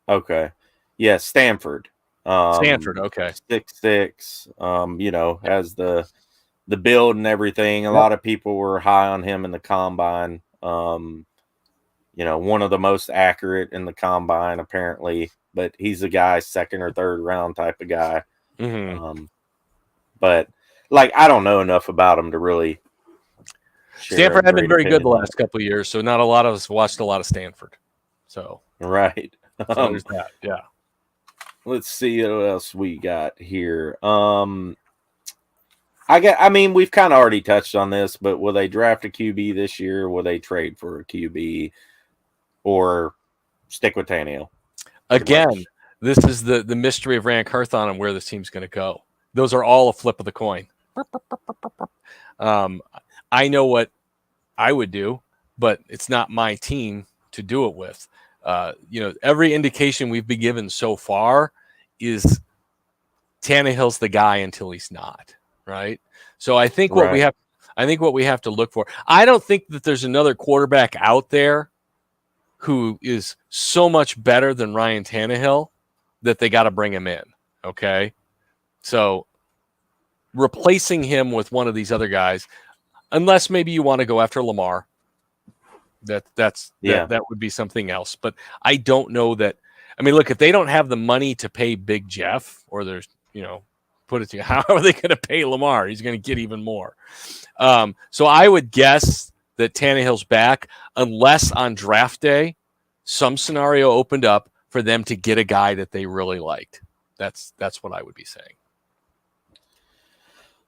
Okay. Yeah, Stanford. Okay. 6'6", has the build and everything. A lot of people were high on him in the Combine. One of the most accurate in the Combine, apparently. But he's a guy, second or third round type of guy. Mm-hmm. But I don't know enough about him to really. Stanford had been very good the last couple of years, so not a lot of us watched a lot of Stanford. So right, so there's that. Yeah. Let's see what else we got here. We've kind of already touched on this, but will they draft a QB this year? Will they trade for a QB or stick with Tannehill? Again, this is the mystery of Rand Carthon and where this team's going to go. Those are all a flip of the coin. I know what I would do, but it's not my team to do it with. Every indication we've been given so far is Tannehill's the guy until he's not, right? So I think what we have to look for. I don't think that there's another quarterback out there who is so much better than Ryan Tannehill that they got to bring him in. Okay, so replacing him with one of these other guys, unless maybe you want to go after Lamar, that would be something else. But I don't know that. I mean, look, if they don't have the money to pay Big Jeff, or there's put it to you, how are they going to pay Lamar? He's going to get even more. So I would guess that Tannehill's back, unless on draft day some scenario opened up for them to get a guy that they really liked. That's what I would be saying.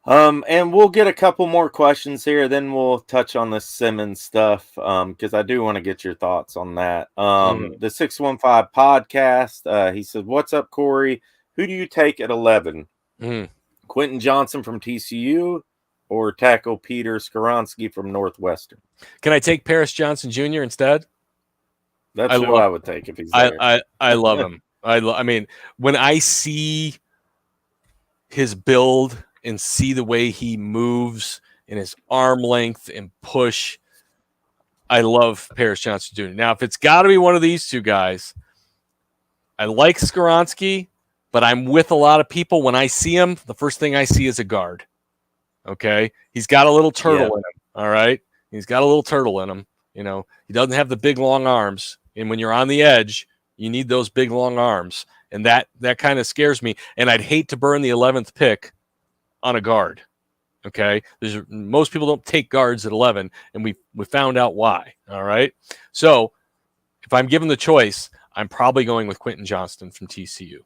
And we'll get a couple more questions here, then we'll touch on the Simmons stuff, because I do want to get your thoughts on that. The 615 podcast, he said, "What's up, Corey? Who do you take at 11? Quentin Johnson from TCU or tackle Peter Skoronski from Northwestern?" Can I take Paris Johnson Jr. instead? That's who I would take if he's there. I love him. I mean, when I see his build and see the way he moves and his arm length and push, I love Paris Johnson Jr. Now, if it's got to be one of these two guys, I like Skoronski, but I'm with a lot of people. When I see him, the first thing I see is a guard. Okay? He's got a little turtle in him, all right? He's got a little turtle in him. He doesn't have the big, long arms. And when you're on the edge, you need those big, long arms. And that kind of scares me. And I'd hate to burn the 11th pick on a guard. Okay, most people don't take guards at 11, and we found out why. All right, so if I'm given the choice, I'm probably going with Quentin Johnston from TCU.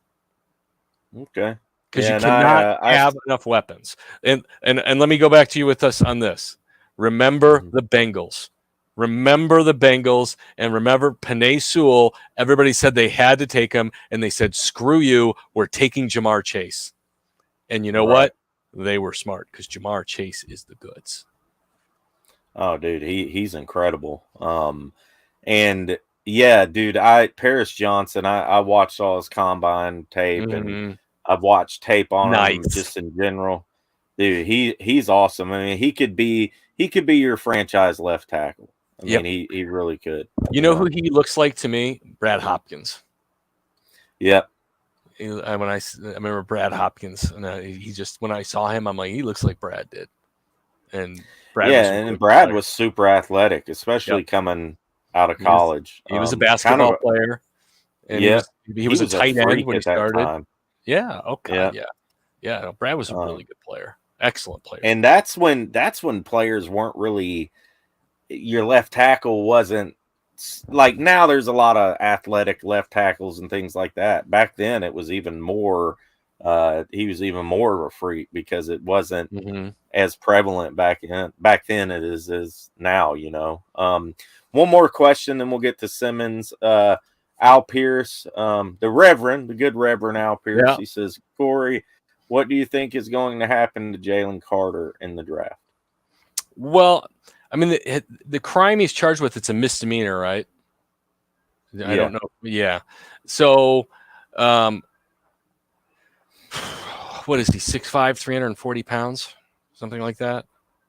Okay, because you cannot have enough weapons. And let me go back to you with us on this. Remember the Bengals. Remember the Bengals, and remember Penei Sewell. Everybody said they had to take him, and they said, "Screw you, we're taking Jamar Chase." And you know what? They were smart because Jamar Chase is the goods. Oh, dude, he's incredible. And yeah, dude, Paris Johnson, I watched all his combine tape, and I've watched tape on him just in general. Dude, he's awesome. I mean, he could be your franchise left tackle. I mean, he really could. You know who he looks like to me? Brad Hopkins. Yep. I remember Brad Hopkins, and he just, when I saw him, I'm like, he looks like Brad did. And Brad was super athletic, especially coming out of college. He was a basketball player. And he was a tight end when he started. Time. Yeah. Okay. Yeah. No, Brad was a really good player. Excellent player. And that's when players weren't really, your left tackle wasn't, like now there's a lot of athletic left tackles and things like that. Back then it was even more, he was even more of a freak because it wasn't as prevalent back then it is now, One more question, then we'll get to Simmons. Al Pierce, the good Reverend Al Pierce, he says, "Corey, what do you think is going to happen to Jalen Carter in the draft?" Well, I mean, the crime he's charged with, it's a misdemeanor, right? I don't know. Yeah. So, what is he, 6'5", 340 pounds? Something like that?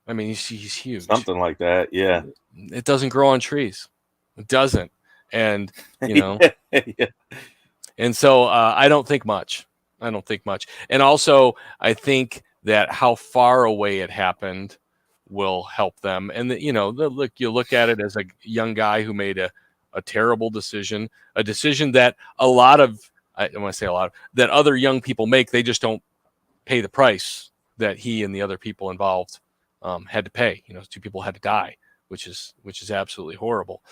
I mean, he's huge. Something like that, yeah. It doesn't grow on trees. It doesn't. And, and so I don't think much. And also, I think that how far away it happened will help them. And you look at it as a young guy who made a terrible decision, a decision that that other young people make. They just don't pay the price that he and the other people involved had to pay. 2 people had to die, which is absolutely horrible.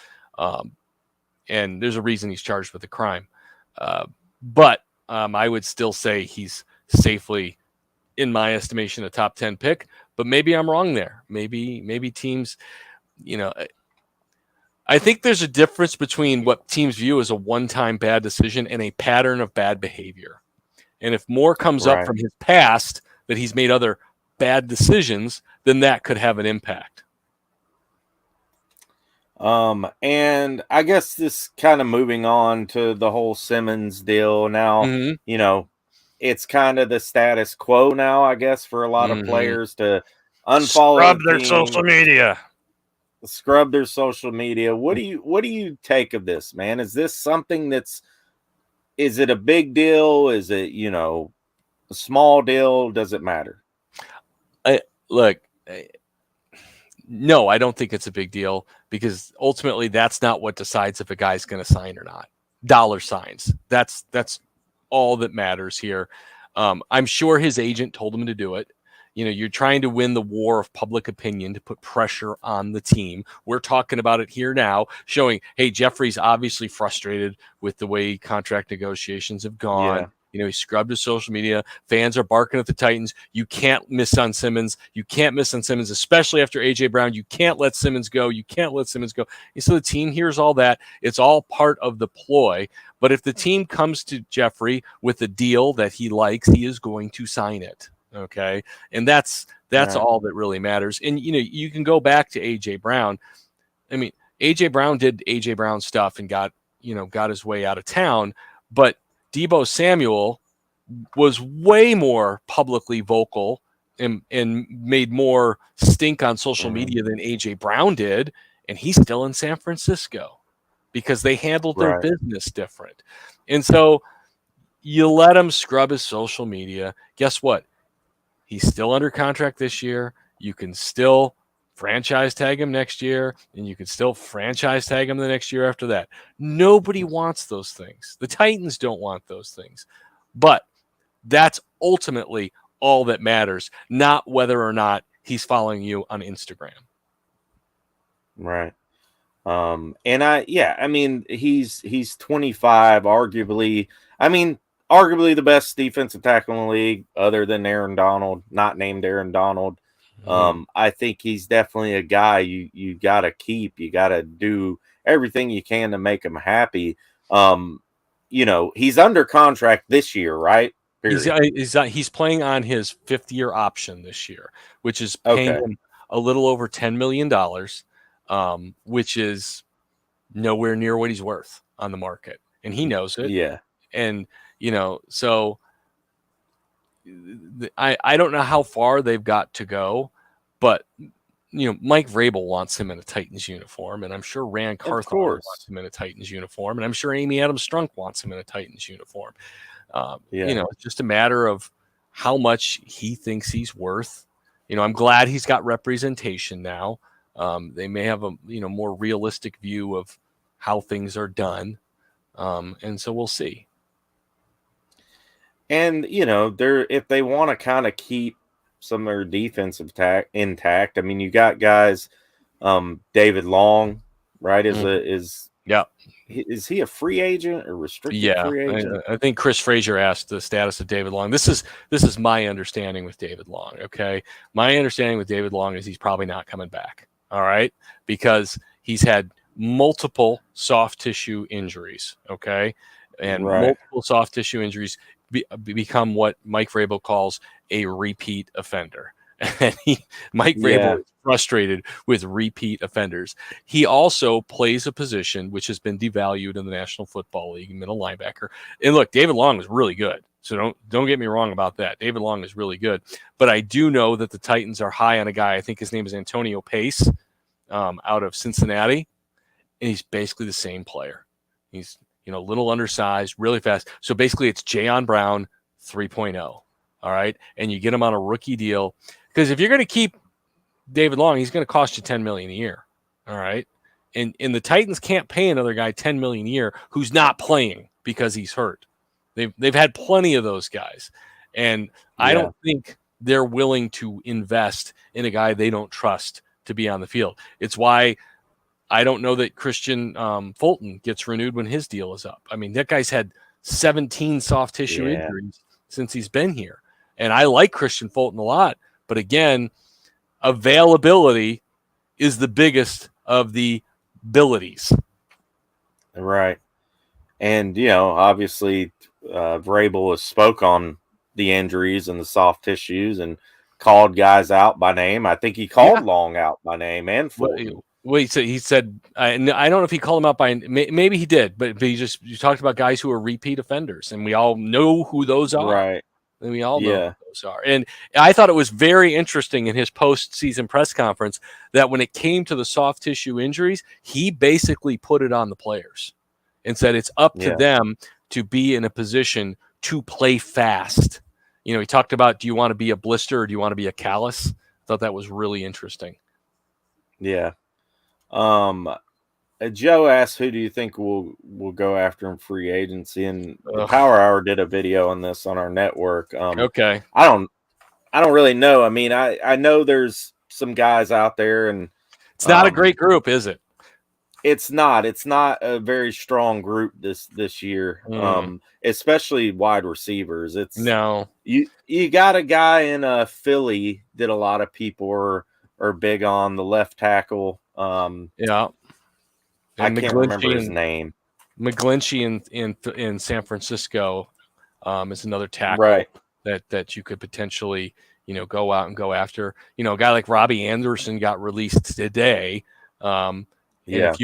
And there's a reason he's charged with a crime. But I would still say he's safely, in my estimation, a top 10 pick. But maybe I'm wrong there. Maybe teams, I think there's a difference between what teams view as a one-time bad decision and a pattern of bad behavior. And if more comes up from his past that he's made other bad decisions, then that could have an impact. And I guess this kind of moving on to the whole Simmons deal now, Mm-hmm. It's kind of the status quo now, I guess, for a lot of Mm-hmm. players to unfollow Scrub the their team, social media. scrub their social media. What do you take of this, man? Is this something is it a big deal? Is it, a small deal? Does it matter? Look, no, I don't think it's a big deal because ultimately that's not what decides if a guy's going to sign or not. Dollar signs. That's all that matters here. I'm sure his agent told him to do it. You're trying to win the war of public opinion to put pressure on the team. We're talking about it here now, showing, hey, Jeffrey's obviously frustrated with the way contract negotiations have gone. Yeah. He scrubbed his social media. Fans are barking at the Titans. You can't miss on Simmons. You can't miss on Simmons, especially after A.J. Brown. You can't let Simmons go. You can't let Simmons go. And so the team hears all that. It's all part of the ploy. But if the team comes to Jeffrey with a deal that he likes, he is going to sign it. Okay. And that's Right. all that really matters. And, you can go back to A.J. Brown. I mean, A.J. Brown did A.J. Brown stuff and got his way out of town. But Deebo Samuel was way more publicly vocal and made more stink on social media than A.J. Brown did. And he's still in San Francisco because they handled their business different. And so you let him scrub his social media. Guess what? He's still under contract this year. You can still franchise tag him next year, and you can still franchise tag him the next year after that. Nobody wants those things. The Titans don't want those things. But that's ultimately all that matters, not whether or not he's following you on Instagram. Right. And I mean, he's 25, arguably the best defensive tackle in the league, other than Aaron Donald, not named Aaron Donald. I think he's definitely a guy you gotta keep. You gotta do everything you can to make him happy. He's under contract this year, right? He's playing on his 5th-year option this year, which is paying him a little over $10 million, which is nowhere near what he's worth on the market. And he knows it. Yeah. And, so I don't know how far they've got to go, but, Mike Vrabel wants him in a Titans uniform, and I'm sure Rand Carthon wants him in a Titans uniform, and I'm sure Amy Adams-Strunk wants him in a Titans uniform. It's just a matter of how much he thinks he's worth. I'm glad he's got representation now. They may have a more realistic view of how things are done, and so we'll see. And if they want to kind of keep some of their defensive intact, I mean, you got guys, David Long, right? Is he a free agent or restricted free agent? I think Chris Frazier asked the status of David Long. This is my understanding with David Long. Okay, my understanding with David Long is he's probably not coming back. All right, because he's had multiple soft tissue injuries. Okay, and multiple soft tissue injuries become what Mike Vrabel calls a repeat offender. And Mike Vrabel is frustrated with repeat offenders. He also plays a position which has been devalued in the National Football League, middle linebacker. And look, David Long is really good. So don't get me wrong about that. David Long is really good. But I do know that the Titans are high on a guy. I think his name is Antonio Pace, out of Cincinnati. And he's basically the same player. He's a little undersized, really fast. So basically it's Jayon Brown 3.0. All right. And you get him on a rookie deal. Because if you're going to keep David Long, he's going to cost you $10 million a year. All right. And the Titans can't pay another guy $10 million a year who's not playing because he's hurt. They've had plenty of those guys. And I don't think they're willing to invest in a guy they don't trust to be on the field. It's why I don't know that Christian Fulton gets renewed when his deal is up. I mean, that guy's had 17 soft tissue injuries since he's been here. And I like Christian Fulton a lot. But again, availability is the biggest of the abilities. Right. And, obviously Vrabel has spoke on the injuries and the soft tissues and called guys out by name. I think he called Long out by name and Fulton. Well, he said, I don't know if he called him out by, maybe he did, but you talked about guys who are repeat offenders, and we all know who those are. Right. And we all know who those are. And I thought it was very interesting in his postseason press conference that when it came to the soft tissue injuries, he basically put it on the players and said it's up to them to be in a position to play fast. You know, he talked about, do you want to be a blister or do you want to be a callus? I thought that was really interesting. Yeah. Joe asked, who do you think will go after in free agency? And the Power Hour did a video on this on our network. Okay. I don't really know. I mean, I know there's some guys out there, and it's not a great group, is it? It's not. It's not a very strong group this year. Especially wide receivers. It's no. You got a guy in Philly that a lot of people are big on, the left tackle. Yeah. I can't remember his name. McGlinchey in San Francisco is another tackle right. that you could potentially, go out and go after. A guy like Robbie Anderson got released today. If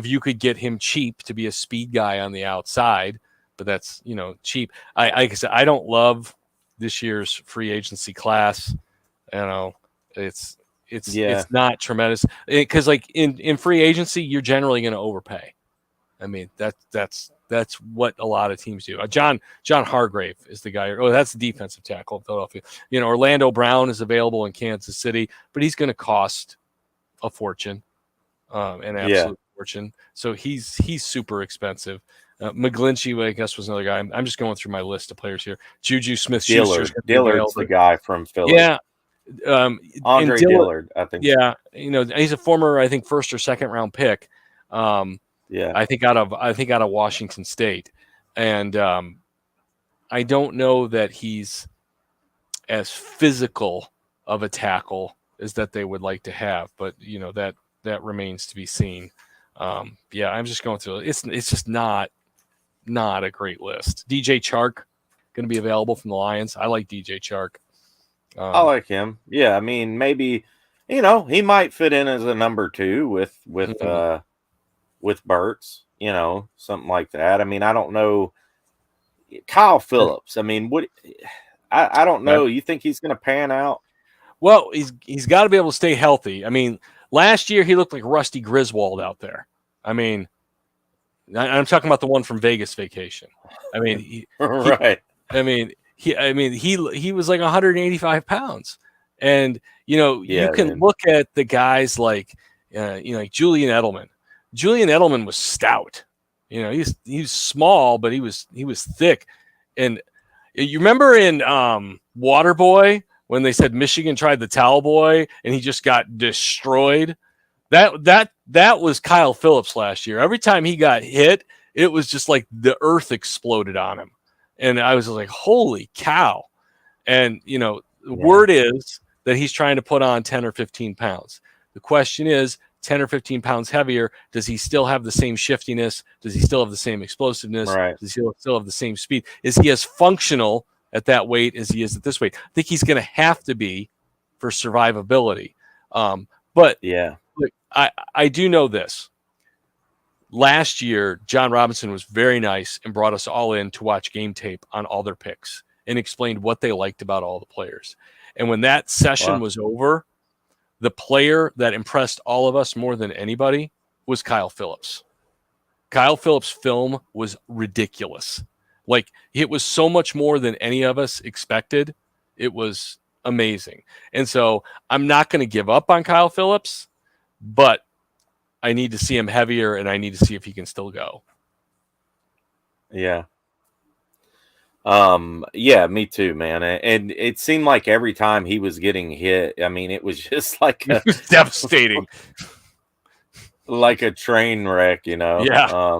you could get him cheap to be a speed guy on the outside, but that's cheap. Like I said, I don't love this year's free agency class. It's not tremendous because like in free agency, you're generally going to overpay. I mean, that's what a lot of teams do. John Hargrave is the guy. Oh, that's the defensive tackle in Philadelphia. Orlando Brown is available in Kansas City, but he's going to cost a fortune, an absolute fortune. So he's super expensive. McGlinchey, I guess, was another guy. I'm just going through my list of players here. Juju Smith-Schuster. Dillard's the guy from Philly. Yeah. Andre Dillard, I think. Yeah, he's a former, I think, first or second round pick. I think out of Washington State, and I don't know that he's as physical of a tackle as that they would like to have, but that remains to be seen. I'm just going through it. It's just not a great list. DJ Chark going to be available from the Lions. I like DJ Chark. I like him. Yeah, I mean, maybe he might fit in as a number 2 with Burks, something like that. I mean, I don't know. Kyle Phillips. I mean, I don't know. You think he's going to pan out? Well, he's got to be able to stay healthy. I mean, last year he looked like Rusty Griswold out there. I mean, I'm talking about the one from Vegas Vacation. I mean, right. He was like 185 pounds, and you can look at the guys like like Julian Edelman. Julian Edelman was stout. He's small, but he was thick. And you remember in Waterboy when they said Michigan tried the towel boy and he just got destroyed? That was Kyle Phillips last year. Every time he got hit, it was just like the earth exploded on him. And I was like, holy cow. And, the word is that he's trying to put on 10 or 15 pounds. The question is, 10 or 15 pounds heavier, does he still have the same shiftiness? Does he still have the same explosiveness? Right. Does he still have the same speed? Is he as functional at that weight as he is at this weight? I think he's going to have to be for survivability. But look, I do know this. Last year, John Robinson was very nice and brought us all in to watch game tape on all their picks and explained what they liked about all the players. And when that session was over, the player that impressed all of us more than anybody was Kyle Phillips. Kyle Phillips' film was ridiculous. Like, it was so much more than any of us expected. It was amazing. And so I'm not going to give up on Kyle Phillips, but I need to see him heavier, and I need to see if he can still go. Yeah. Yeah, me too, man. And it seemed like every time he was getting hit, I mean, it was just like it was devastating. Like a train wreck, Yeah.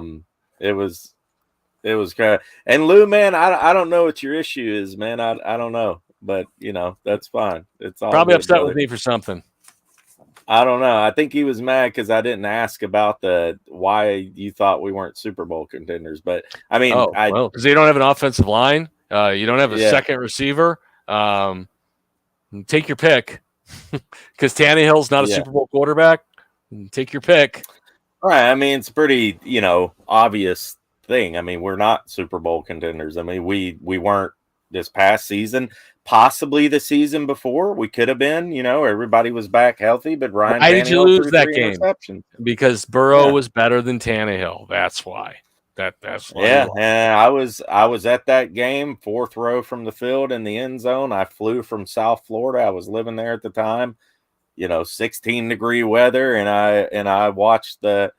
It was kind of, and Lou, man, I don't know what your issue is, man. I don't know, but that's fine. It's all probably good, upset brother. with me for something. I don't know. I think he was mad because I didn't ask about why you thought we weren't Super Bowl contenders. But I mean, because you don't have an offensive line, you don't have a second receiver. Take your pick, because Tannehill's not a Super Bowl quarterback. Take your pick. All right. I mean, it's pretty, obvious thing. I mean, we're not Super Bowl contenders. I mean, we weren't this past season. Possibly the season before we could have been. Everybody was back healthy, but Ryan Why did you Tannehill lose threw that 3 game? interceptions. Because Burrow was better than Tannehill. That's why. That's why. Yeah, and I was at that game, 4th row from the field in the end zone. I flew from South Florida. I was living there at the time. 16-degree weather, and I watched the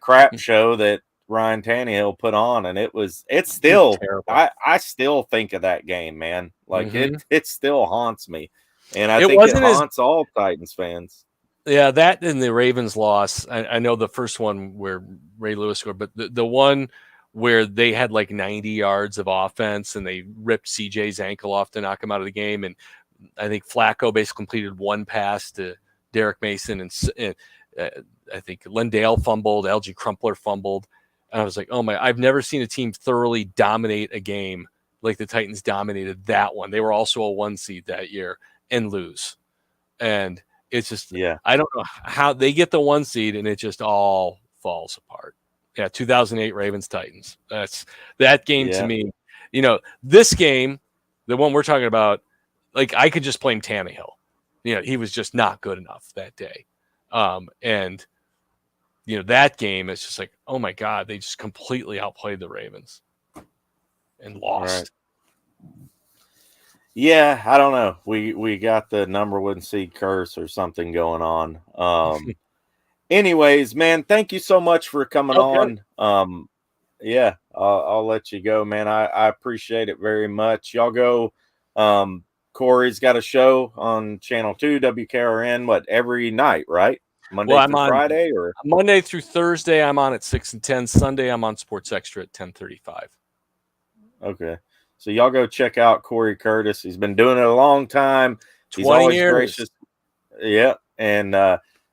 crap show that Ryan Tannehill put on, and it's still terrible. I still think of that game, man. Like it still haunts me, and I think it haunts all Titans fans. Yeah, that and the Ravens loss. I know the first one where Ray Lewis scored, but the one where they had like 90 yards of offense and they ripped CJ's ankle off to knock him out of the game, and I think Flacco basically completed one pass to Derrick Mason, and I think Lindale fumbled, LG Crumpler fumbled. And I was like, oh my, I've never seen a team thoroughly dominate a game like the Titans dominated that one. They were also a 1 seed that year and lose. And it's just, I don't know how they get the 1 seed and it just all falls apart. Yeah, 2008 Ravens Titans. That game to me. This game, the one we're talking about, like I could just blame Tannehill. He was just not good enough that day. And that game is just like, oh my God, they just completely outplayed the Ravens and lost. Right. Yeah, I don't know. We got the number 1 seed curse or something going on. Anyways, man, thank you so much for coming on. Yeah, I'll let you go, man. I appreciate it very much. Y'all go. Cory's got a show on Channel 2, WKRN, every night, right? Monday through Friday, or Monday through Thursday, I'm on at 6 and 10. Sunday, I'm on Sports Extra at 10:35. Okay, so y'all go check out Cory Curtis. He's been doing it a long time. He's always gracious. Yeah, and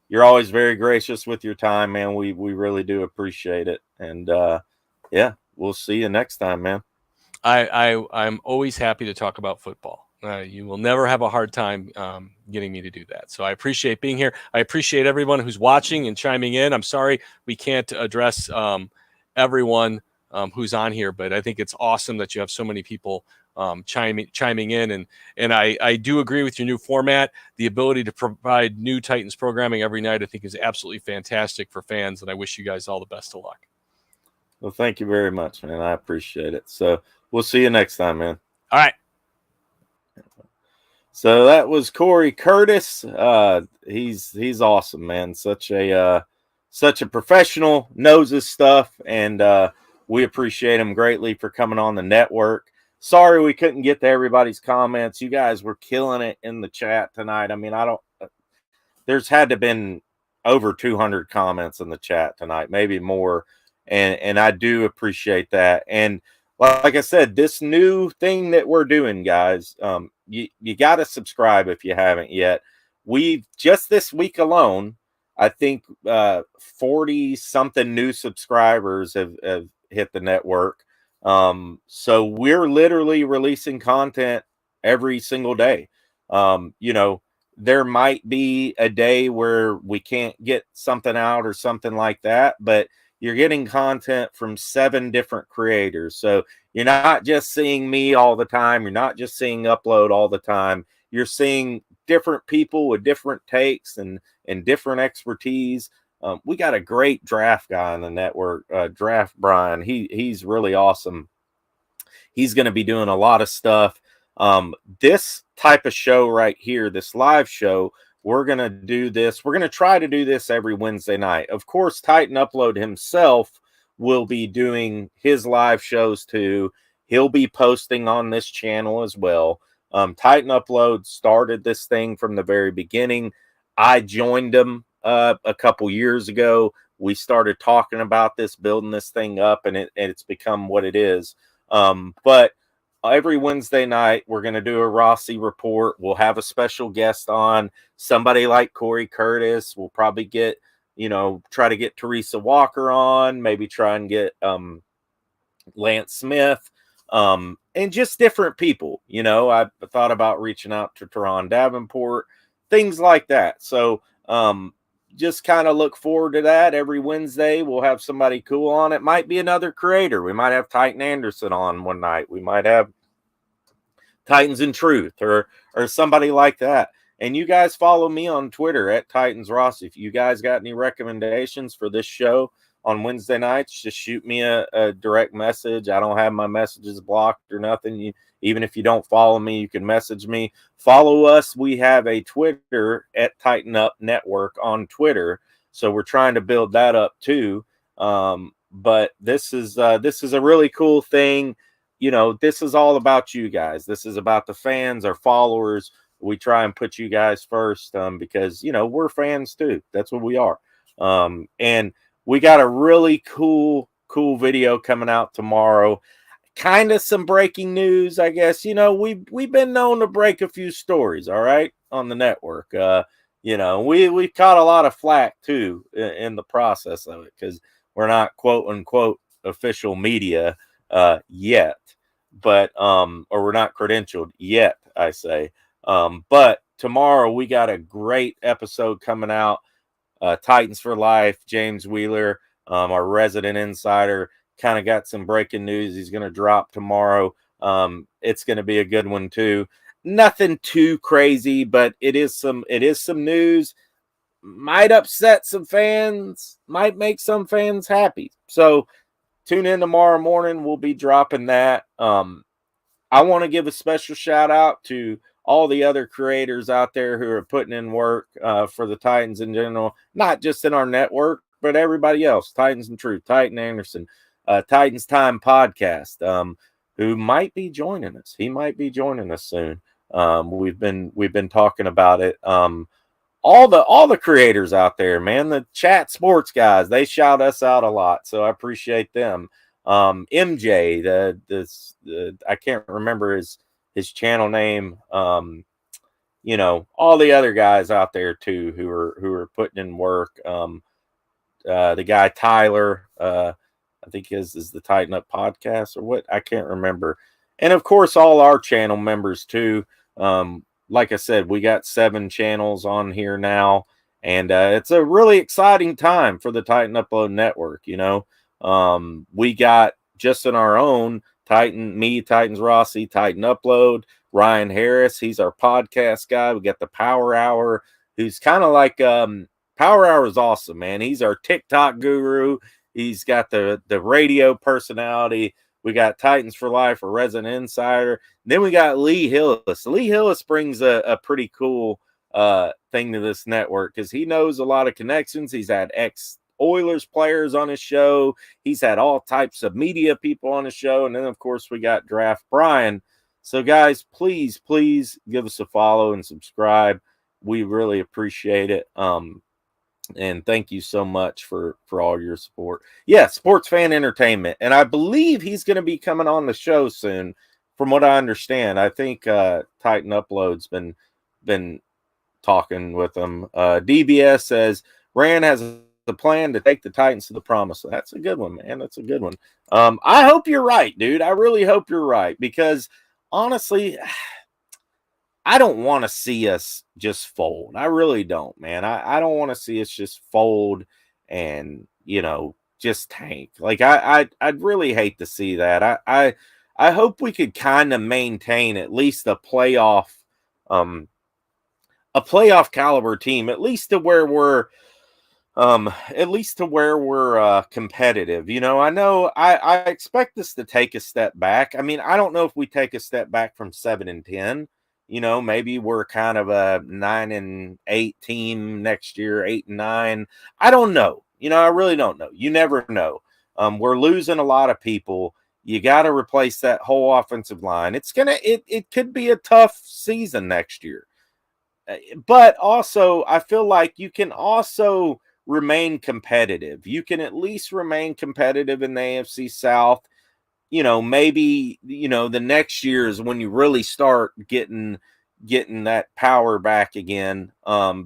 you're always very gracious with your time, man. We really do appreciate it. And yeah, we'll see you next time, man. I'm always happy to talk about football. You will never have a hard time getting me to do that. So I appreciate being here. I appreciate everyone who's watching and chiming in. I'm sorry we can't address everyone who's on here, but I think it's awesome that you have so many people chiming in. And I do agree with your new format. The ability to provide new Titans programming every night, I think, is absolutely fantastic for fans. And I wish you guys all the best of luck. Well, thank you very much, man. I appreciate it. So we'll see you next time, man. All right. So that was Cory Curtis. He's awesome, man. Such a professional, knows his stuff, and we appreciate him greatly for coming on the network. Sorry we couldn't get to everybody's comments. You guys were killing it in the chat tonight. I mean, there's had to have been over 200 comments in the chat tonight, maybe more, and I do appreciate that. And like I said, this new thing that we're doing, guys, you got to subscribe if you haven't yet. We've just this week alone, I think 40 something new subscribers have hit the network. So we're literally releasing content every single day. There might be a day where we can't get something out or something like that, but you're getting content from 7 different creators. So you're not just seeing me all the time. You're not just seeing Upload all the time. You're seeing different people with different takes and different expertise. We got a great draft guy on the network, Draft Brian. He's really awesome. He's going to be doing a lot of stuff. This type of show right here, this live show, we're going to do this. We're going to try to do this every Wednesday night. Of course, Titan Upload himself will be doing his live shows too. He'll be posting on this channel as well. Titan Upload started this thing from the very beginning. I joined him a couple years ago. We started talking about this, building this thing up, and it's become what it is. But every Wednesday night, we're going to do a Rossi report. We'll have a special guest on, somebody like Cory Curtis. We'll probably get, try to get Teresa Walker on, maybe try and get Lance Smith, and just different people. I thought about reaching out to Teron Davenport, things like that. So just kind of look forward to that. Every Wednesday, we'll have somebody cool on. It might be another creator. We might have Titan Anderson on one night. We might have Titans in Truth or somebody like that. And you guys follow me on Twitter at Titans Rossi. If you guys got any recommendations for this show on Wednesday nights, just shoot me a direct message. I don't have my messages blocked or nothing. Even if you don't follow me, you can message me. Follow us. We have a Twitter at Tighten Up Network on Twitter. So we're trying to build that up too. But this is a really cool thing. This is all about you guys. This is about the fans, our followers. We try and put you guys first because, we're fans too. That's what we are. And we got a really cool video coming out tomorrow. Kind of some breaking news, I guess. We've been known to break a few stories, all right, on the network. We caught a lot of flack too in the process of it because we're not quote unquote official media yet, but or we're not credentialed yet, I say. But tomorrow we got a great episode coming out. Titans for Life, James Wheeler, our resident insider, kind of got some breaking news he's going to drop tomorrow. It's going to be a good one too. Nothing too crazy, but it is some news. Might upset some fans, might make some fans happy. So tune in tomorrow morning. We'll be dropping that. I want to give a special shout out to all the other creators out there who are putting in work for the Titans in general, not just in our network, but everybody else. Titans in Truth, Titan Anderson, Titans Time Podcast, who might be joining us. He might be joining us soon. We've been talking about it. All the creators out there, man, the chat sports guys, they shout us out a lot, so I appreciate them. MJ, the I can't remember his channel name. All the other guys out there too who are putting in work. The guy Tyler, I think is the Tighten Up Podcast or what, I can't remember. And of course, all our channel members too. Like I said, we got 7 channels on here now, and it's a really exciting time for the Titan Upload Network. We got just in our own Titans Rossi, Titan Upload, Ryan Harris. He's our podcast guy. We got the Power Hour, who's kind of like Power Hour is awesome, man. He's our TikTok guru. He's got the radio personality. We got Titans for Life, a resident insider. Then we got Lee Hillis. Lee Hillis brings a pretty cool thing to this network because he knows a lot of connections. He's had ex-Oilers players on his show. He's had all types of media people on his show. And then, of course, we got Draft Brian. So, guys, please give us a follow and subscribe. We really appreciate it. And thank you so much for all your support. Yeah, Sports Fan Entertainment. And I believe he's going to be coming on the show soon, from what I understand. I think Titan Upload's been talking with him. DBS says, Rand has a plan to take the Titans to the promised land. That's a good one, man. That's a good one. I hope you're right, dude. I really hope you're right, because honestly, I don't want to see us just fold. I really don't, man. I don't want to see us just fold and, just tank. Like I'd really hate to see that. I hope we could kind of maintain at least a playoff caliber team, at least to where we're competitive. I know I expect us to take a step back. I mean, I don't know if we take a step back from 7-10. Maybe we're kind of a 9-8 team next year, 8-9. I don't know. I really don't know. You never know. We're losing a lot of people. You got to replace that whole offensive line. It could be a tough season next year. But also, I feel like you can also remain competitive. You can at least remain competitive in the AFC South. Maybe, the next year is when you really start getting that power back again,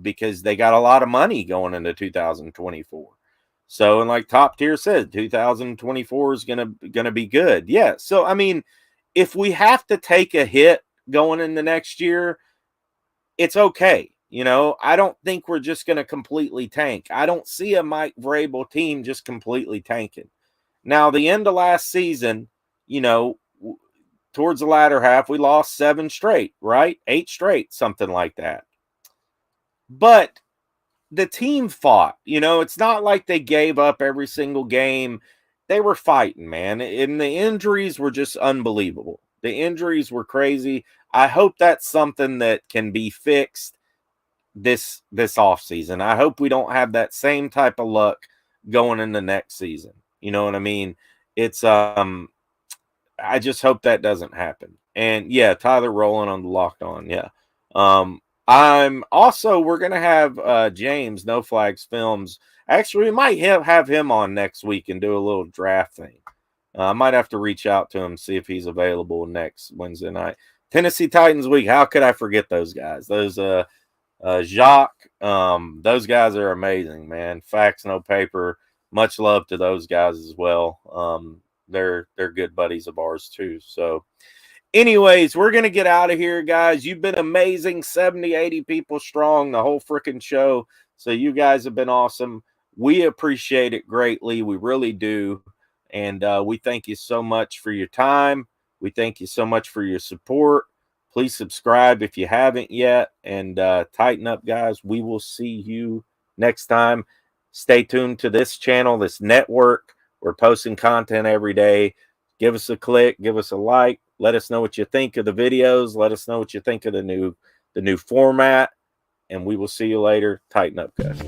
because they got a lot of money going into 2024. So, and like Top Tier said, 2024 is gonna be good. Yeah. So, I mean, if we have to take a hit going into next year, it's okay. I don't think we're just going to completely tank. I don't see a Mike Vrabel team just completely tanking. Now, the end of last season, towards the latter half, we lost 7 straight, right? 8 straight, something like that. But the team fought. It's not like they gave up every single game. They were fighting, man. And the injuries were just unbelievable. The injuries were crazy. I hope that's something that can be fixed this offseason. I hope we don't have that same type of luck going into next season. You know what I mean? It's I just hope that doesn't happen. And yeah, Tyler Rowland on the Locked On. Yeah. We're gonna have James No Flags Films. Actually, we might have him on next week and do a little draft thing. I might have to reach out to him, see if he's available next Wednesday night. Tennessee Titans week. How could I forget those guys? Those Jacques, those guys are amazing, man. Facts, no paper. Much love to those guys as well. They're good buddies of ours too. So anyways, we're going to get out of here, guys. You've been amazing. 70, 80 people strong, the whole freaking show. So you guys have been awesome. We appreciate it greatly. We really do. And we thank you so much for your time. We thank you so much for your support. Please subscribe if you haven't yet. And tighten up, guys. We will see you next time. Stay tuned to this channel, this network. We're posting content every day. Give us a click. Give us a like. Let us know what you think of the videos. Let us know what you think of the new format. And we will see you later. Tighten up, guys.